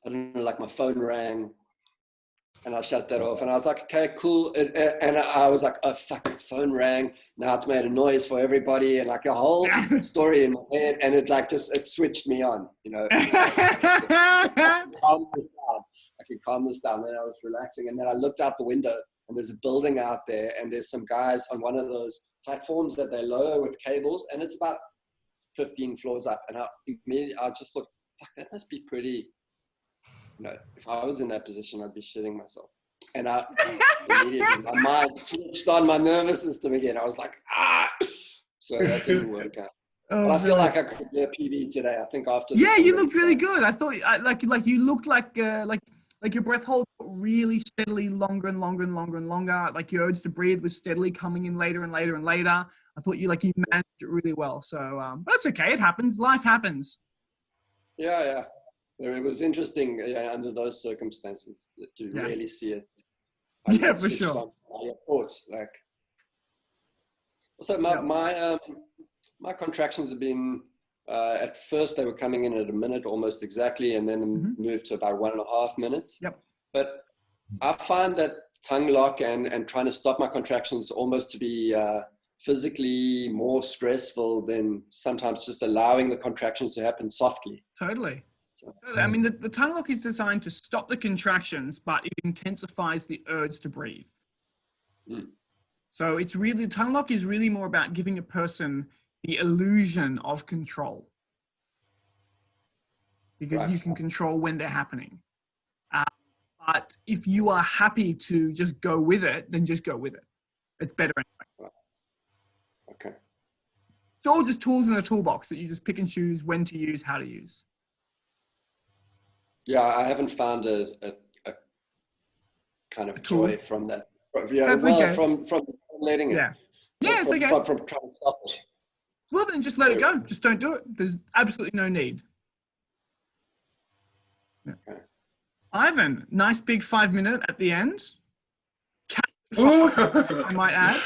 Speaker 7: I don't know, like my phone rang and I shut that off and I was like, okay, cool. And I was like, oh, fuck, my phone rang. Now it's made a noise for everybody and like a whole story in my head. And it like just, it switched me on, you know. Calm this down. I could calm this down. Then I was relaxing. And then I looked out the window and there's a building out there and there's some guys on one of those platforms that they lower with cables and it's about 15 floors up. And I just thought, fuck, that must be pretty, you know, if I was in that position, I'd be shitting myself. And I immediately, my mind switched on my nervous system again. I was like, ah! So that didn't work out.
Speaker 1: Oh,
Speaker 7: but I feel like I could be a PB today. I think after
Speaker 1: yeah,
Speaker 7: this,
Speaker 1: you looked really good. I thought like you looked like your breath hold got really steadily longer and longer and longer and longer. Like your urge to breathe was steadily coming in later and later and later. I thought you managed it really well. So but that's okay. It happens. Life happens.
Speaker 7: Yeah. It was interesting under those circumstances that you
Speaker 1: Yeah.
Speaker 7: really see it.
Speaker 1: Yeah, for sure.
Speaker 7: Your thoughts, like. Also, my contractions have been. At first, they were coming in at a minute almost exactly, and then moved to about 1.5 minutes.
Speaker 1: Yep.
Speaker 7: But I find that tongue lock and trying to stop my contractions almost to be physically more stressful than sometimes just allowing the contractions to happen softly.
Speaker 1: Totally. I mean, the tongue lock is designed to stop the contractions, but it intensifies the urge to breathe. So it's really, tongue lock is really more about giving a person the illusion of control. Because you can control when they're happening. But if you are happy to just go with it, then just go with it. It's better anyway.
Speaker 7: Okay.
Speaker 1: It's all just tools in a toolbox that you just pick and choose when to use, how to use.
Speaker 7: Yeah, I haven't found a kind of joy from that. Yeah,
Speaker 1: That's
Speaker 7: well,
Speaker 1: okay.
Speaker 7: from letting it.
Speaker 1: Yeah. Yeah, it's okay.
Speaker 7: From trying to stop it.
Speaker 1: Well, then just let it go. Just don't do it. There's absolutely no need. Yeah.
Speaker 7: Okay.
Speaker 1: Ivan, nice big 5-minute at the end. I might add.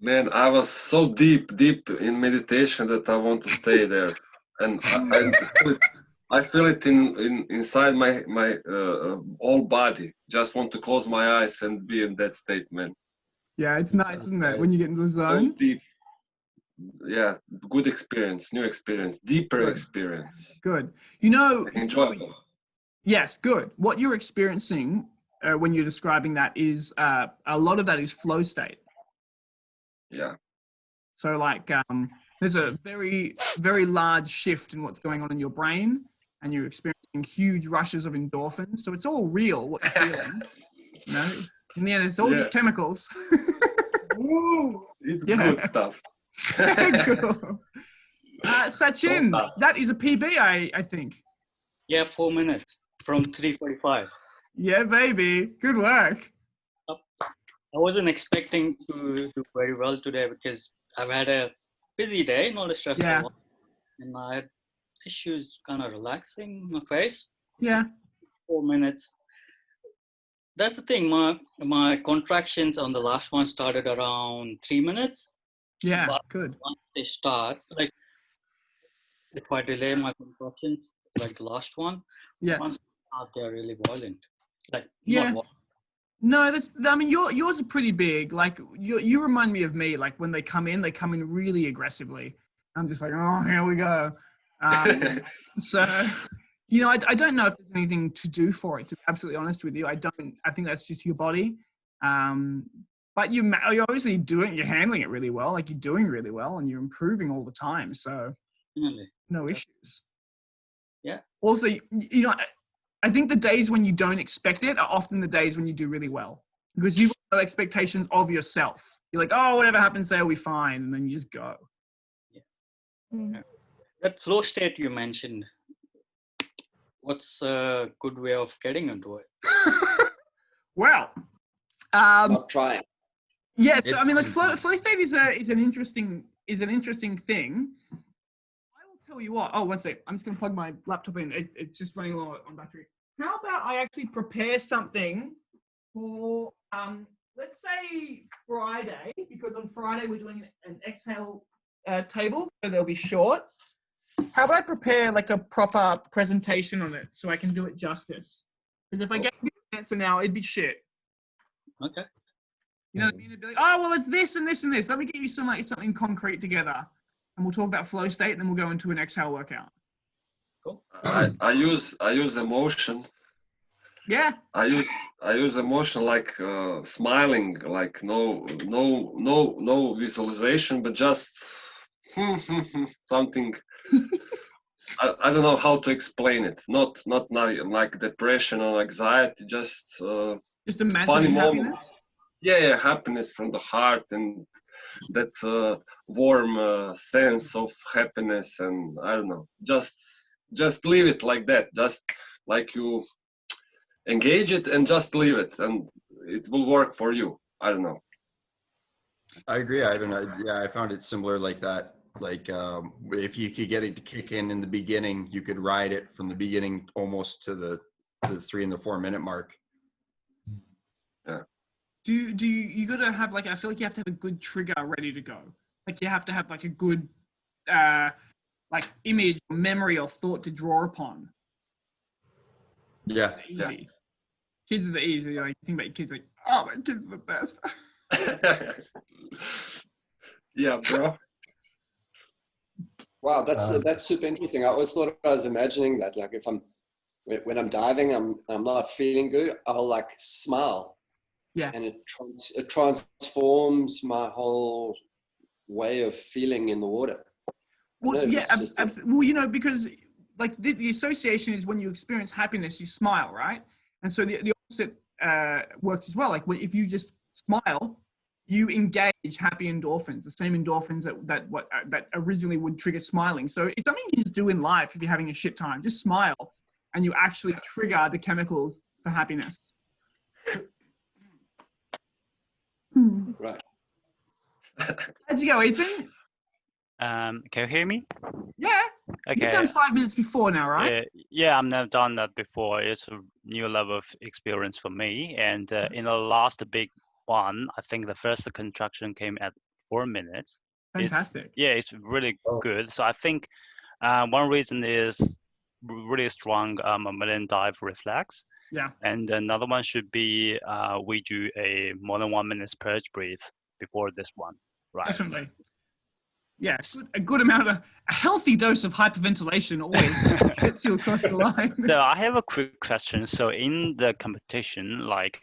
Speaker 2: Man, I was so deep in meditation that I want to stay there, and I feel it inside my whole body. Just want to close my eyes and be in that state, man.
Speaker 1: Yeah, it's nice, isn't it? When you get into the
Speaker 2: So
Speaker 1: zone.
Speaker 2: deep. Yeah, good experience, new experience, deeper
Speaker 1: Good.
Speaker 2: experience.
Speaker 1: Good. You know,
Speaker 2: Enjoyable.
Speaker 1: yes, good. What you're experiencing when you're describing that is a lot of that is flow state.
Speaker 2: Yeah.
Speaker 1: So like there's a very, very large shift in what's going on in your brain and you're experiencing huge rushes of endorphins. So it's all real, what you're feeling. You know, in the end, it's all just chemicals.
Speaker 2: Woo, it's
Speaker 1: Yeah.
Speaker 2: good stuff.
Speaker 1: Cool. Sachin, that is a PB, I think.
Speaker 8: Yeah, 4 minutes from 3:45.
Speaker 1: Yeah, baby. Good work.
Speaker 8: I wasn't expecting to do very well today because I've had a busy day, not a stressful
Speaker 1: Yeah.
Speaker 8: one. And I had issues kind of relaxing my face.
Speaker 1: Yeah.
Speaker 8: 4 minutes. That's the thing. My contractions on the last one started around 3 minutes.
Speaker 1: Yeah,
Speaker 8: But
Speaker 1: good.
Speaker 8: once they start, like if I delay my contractions, like the last one,
Speaker 1: Yeah.
Speaker 8: once they start, they're really violent. Like
Speaker 1: Yeah.
Speaker 8: not violent.
Speaker 1: No, I mean, yours are pretty big. Like you remind me of me. Like when they come in really aggressively. I'm just like, oh, here we go. So, I don't know if there's anything to do for it, to be absolutely honest with you. I think that's just your body. But you're obviously you're handling it really well. Like you're doing really well and you're improving all the time. So
Speaker 8: Really.
Speaker 1: no issues.
Speaker 8: Yeah.
Speaker 1: Also, I think the days when you don't expect it are often the days when you do really well because you've got expectations of yourself. You're like, oh, whatever happens there will be fine. And then you just go.
Speaker 6: Mm.
Speaker 8: That flow state you mentioned, what's a good way of getting into it?
Speaker 1: Well,
Speaker 7: Not trying.
Speaker 1: yeah. So I mean, like flow state is an interesting thing. I will tell you what. Oh, one sec. I'm just gonna plug my laptop in. It's just running low on battery. How about I actually prepare something for let's say Friday, because on Friday we're doing an exhale table, so they'll be short. How about I prepare like a proper presentation on it so I can do it justice? Because if I get an answer now, it'd be shit.
Speaker 8: Okay.
Speaker 1: You know what I mean? It'd be like, oh, well, it's this and this and this. Let me get you something concrete together. And we'll talk about flow state, and then we'll go into an exhale workout.
Speaker 8: Cool.
Speaker 2: I use emotion.
Speaker 1: Yeah. I
Speaker 2: use emotion like smiling, like no visualization, but just something. I don't know how to explain it. Not like depression or anxiety. Just
Speaker 1: imagine
Speaker 2: funny
Speaker 1: happiness.
Speaker 2: moment. Yeah, happiness from the heart and that warm sense of happiness, and I don't know. Just leave it like that. Just like you engage it and just leave it, and it will work for you. I don't know.
Speaker 3: I agree, Ivan. I found it similar like that. Like if you could get it to kick in the beginning, you could ride it from the beginning almost to the 3 and the 4 minute mark.
Speaker 2: Yeah.
Speaker 1: Do you gotta have like, I feel like you have to have a good trigger ready to go. Like you have to have like a good like image or memory or thought to draw upon.
Speaker 3: Yeah.
Speaker 1: Easy. Yeah. Kids are the easy. Like you think about your kids, like, oh, my kids are the best.
Speaker 2: Yeah, bro.
Speaker 7: Wow, that's super interesting. I always thought I was imagining that, like, if when I'm diving, I'm not feeling good, I'll like smile.
Speaker 1: Yeah.
Speaker 7: And it transforms my whole way of feeling in the water.
Speaker 1: Well, yeah, well, because like the association is when you experience happiness, you smile, right? And so the opposite works as well. Like if you just smile, you engage happy endorphins, the same endorphins that originally would trigger smiling. So it's something you just do in life if you're having a shit time. Just smile, and you actually trigger the chemicals for happiness.
Speaker 7: Right.
Speaker 1: How'd you go, Ethan?
Speaker 9: Can you hear me?
Speaker 1: Yeah.
Speaker 9: Okay.
Speaker 1: You've done 5 minutes before now, right?
Speaker 9: Yeah, I've never done that before. It's a new level of experience for me. And in the last big one, I think the first contraction came at 4 minutes.
Speaker 1: Fantastic.
Speaker 9: It's really good. So I think one reason is really strong mammalian dive reflex.
Speaker 1: Yeah.
Speaker 9: And another one should be we do a more than 1 minute purge breathe before this one, right?
Speaker 1: Definitely. Yes, a good amount of a healthy dose of hyperventilation always gets you across the line.
Speaker 9: So I have a quick question. So in the competition, like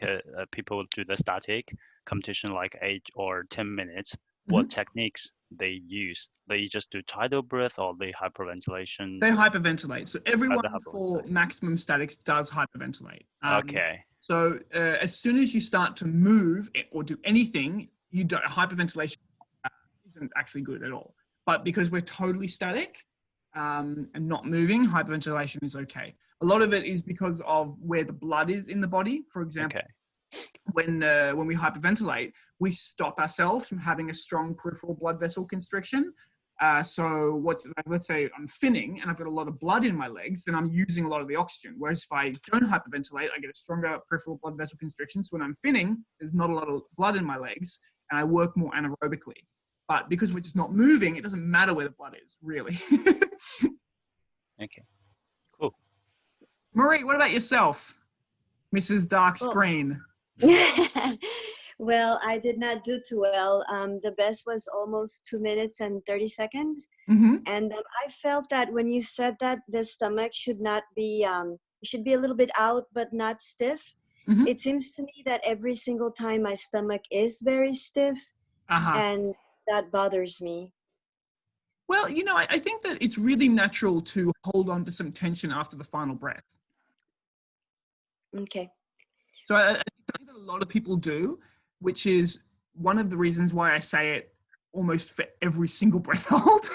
Speaker 9: people do the static competition, like 8 or 10 minutes, what techniques they use? They just do tidal breath or they hyperventilation?
Speaker 1: They hyperventilate. So everyone for maximum statics does hyperventilate.
Speaker 9: Okay.
Speaker 1: So as soon as you start to move or do anything, hyperventilation isn't actually good at all. But because we're totally static and not moving, hyperventilation is okay. A lot of it is because of where the blood is in the body. For example, when we hyperventilate, we stop ourselves from having a strong peripheral blood vessel constriction. So let's say I'm finning and I've got a lot of blood in my legs, then I'm using a lot of the oxygen. Whereas if I don't hyperventilate, I get a stronger peripheral blood vessel constriction. So when I'm finning, there's not a lot of blood in my legs and I work more anaerobically. But because we're just not moving, it doesn't matter where the blood is, really.
Speaker 9: Okay. Cool.
Speaker 1: Marie, what about yourself, Mrs. Dark Screen?
Speaker 10: Well, I did not do too well. The best was almost 2 minutes and 30 seconds.
Speaker 1: Mm-hmm.
Speaker 10: And I felt that when you said that the stomach should not be, should be a little bit out, but not stiff.
Speaker 1: Mm-hmm.
Speaker 10: It seems to me that every single time my stomach is very stiff, and that bothers me.
Speaker 1: Well, you know, I think that it's really natural to hold on to some tension after the final breath.
Speaker 10: Okay.
Speaker 1: So I think something that a lot of people do, which is one of the reasons why I say it almost for every single breath hold.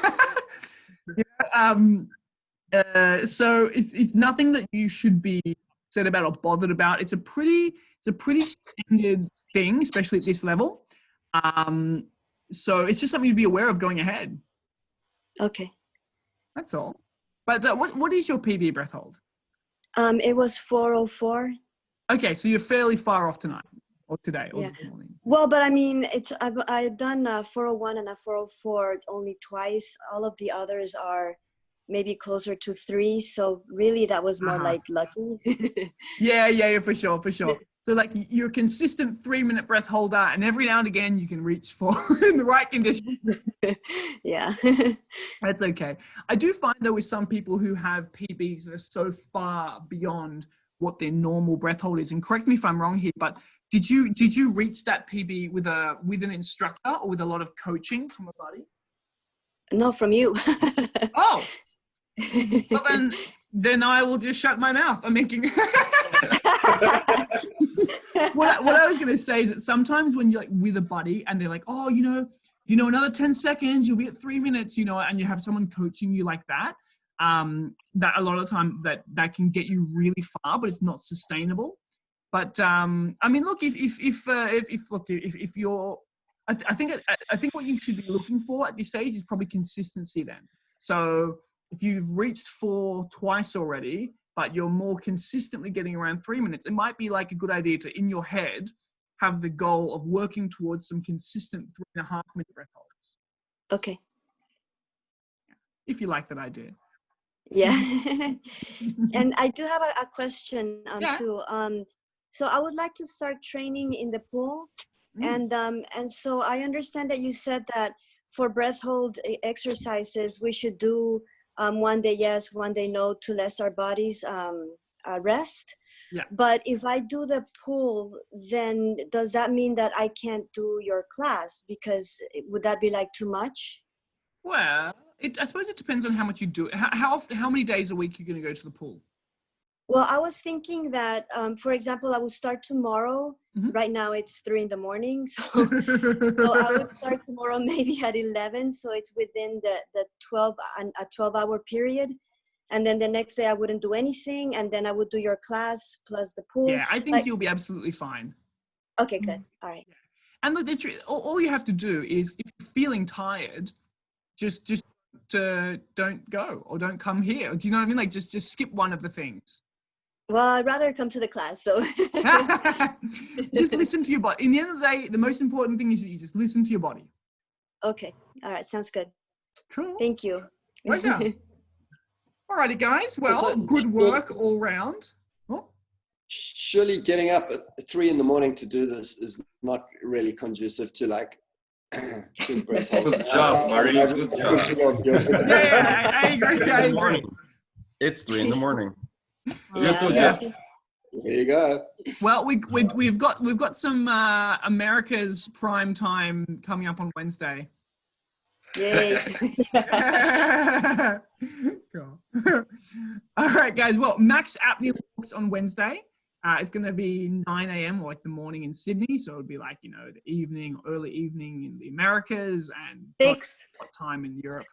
Speaker 1: So it's nothing that you should be upset about or bothered about. It's a pretty standard thing, especially at this level. So it's just something to be aware of going ahead.
Speaker 10: Okay.
Speaker 1: That's all. But what is your PB breath hold?
Speaker 10: It was 4:04.
Speaker 1: Okay, so you're fairly far off tonight or today or this morning.
Speaker 10: Well, but I mean, I've done 4:01 and a 4:04 only twice. All of the others are maybe closer to 3. So really, that was more like lucky.
Speaker 1: Yeah, for sure. So like you're a consistent 3-minute breath holder, and every now and again you can reach for in the right condition.
Speaker 10: Yeah.
Speaker 1: That's okay. I do find though with some people who have PBs that are so far beyond what their normal breath hold is, and correct me if I'm wrong here, but did you reach that PB with an instructor or with a lot of coaching from a buddy?
Speaker 10: No, from you.
Speaker 1: Oh. Well then I will just shut my mouth. I'm making what I was going to say is that sometimes when you're like with a buddy and they're like, oh, you know, another 10 seconds, you'll be at 3 minutes, you know, and you have someone coaching you like that, that a lot of the time that can get you really far, but it's not sustainable. But I mean, look, if you're, I think what you should be looking for at this stage is probably consistency then. So if you've reached 4 twice already, but you're more consistently getting around 3 minutes, it might be like a good idea to, in your head, have the goal of working towards some consistent 3.5-minute breath holds.
Speaker 10: Okay.
Speaker 1: If you like that idea.
Speaker 10: Yeah. And I do have a question too. So I would like to start training in the pool. And so I understand that you said that for breath hold exercises, we should do one day yes, one day no, to let our bodies rest.
Speaker 1: Yeah.
Speaker 10: But if I do the pool, then does that mean that I can't do your class? Because would that be like too much?
Speaker 1: Well, I suppose it depends on how much you do it. How many days a week are you going to go to the pool?
Speaker 10: Well, I was thinking that, for example, I would start tomorrow.
Speaker 1: Mm-hmm.
Speaker 10: Right now it's 3 a.m. So I would start tomorrow maybe at 11. So it's within the 12-hour period. And then the next day I wouldn't do anything. And then I would do your class plus the pool.
Speaker 1: Yeah, I think you'll be absolutely fine.
Speaker 10: Okay, good. All right.
Speaker 1: And look, all you have to do is, if you're feeling tired, just don't go or don't come here. Do you know what I mean? Like just skip one of the things.
Speaker 10: Well, I'd rather come to the class, so.
Speaker 1: Just listen to your body. In the end of the day, the most important thing is that you just listen to your body.
Speaker 10: Okay. All right. Sounds good.
Speaker 1: Cool.
Speaker 10: Thank you.
Speaker 1: Pleasure. Alrighty, guys. Well, good work all round. Oh.
Speaker 7: Surely getting up at 3 a.m. to do this is not really conducive to like good breath.
Speaker 2: Good job, Marie. Good job.
Speaker 1: Yeah, I agree.
Speaker 3: It's 3 a.m.
Speaker 7: Yeah. There you go.
Speaker 1: Well, we've got some America's prime time coming up on Wednesday.
Speaker 10: Yay.
Speaker 1: Cool. All right, guys. Well, Max Apnea Walks on Wednesday. It's going to be 9 a.m. or like the morning in Sydney. So it'll be like, you know, the evening, early evening in the Americas, and what time in Europe?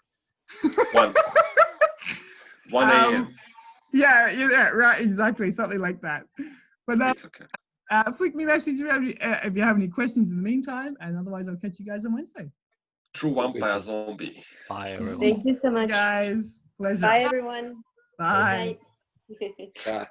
Speaker 2: 1 a.m.
Speaker 1: Yeah, right, exactly, something like that. But
Speaker 2: It's okay.
Speaker 1: flick me a message if you have any questions in the meantime, and otherwise I'll catch you guys on Wednesday.
Speaker 2: True vampire zombie.
Speaker 9: Bye, everyone.
Speaker 10: Thank you so much.
Speaker 1: Guys, pleasure.
Speaker 10: Bye, everyone.
Speaker 1: Bye.
Speaker 10: Good night.
Speaker 7: Yeah.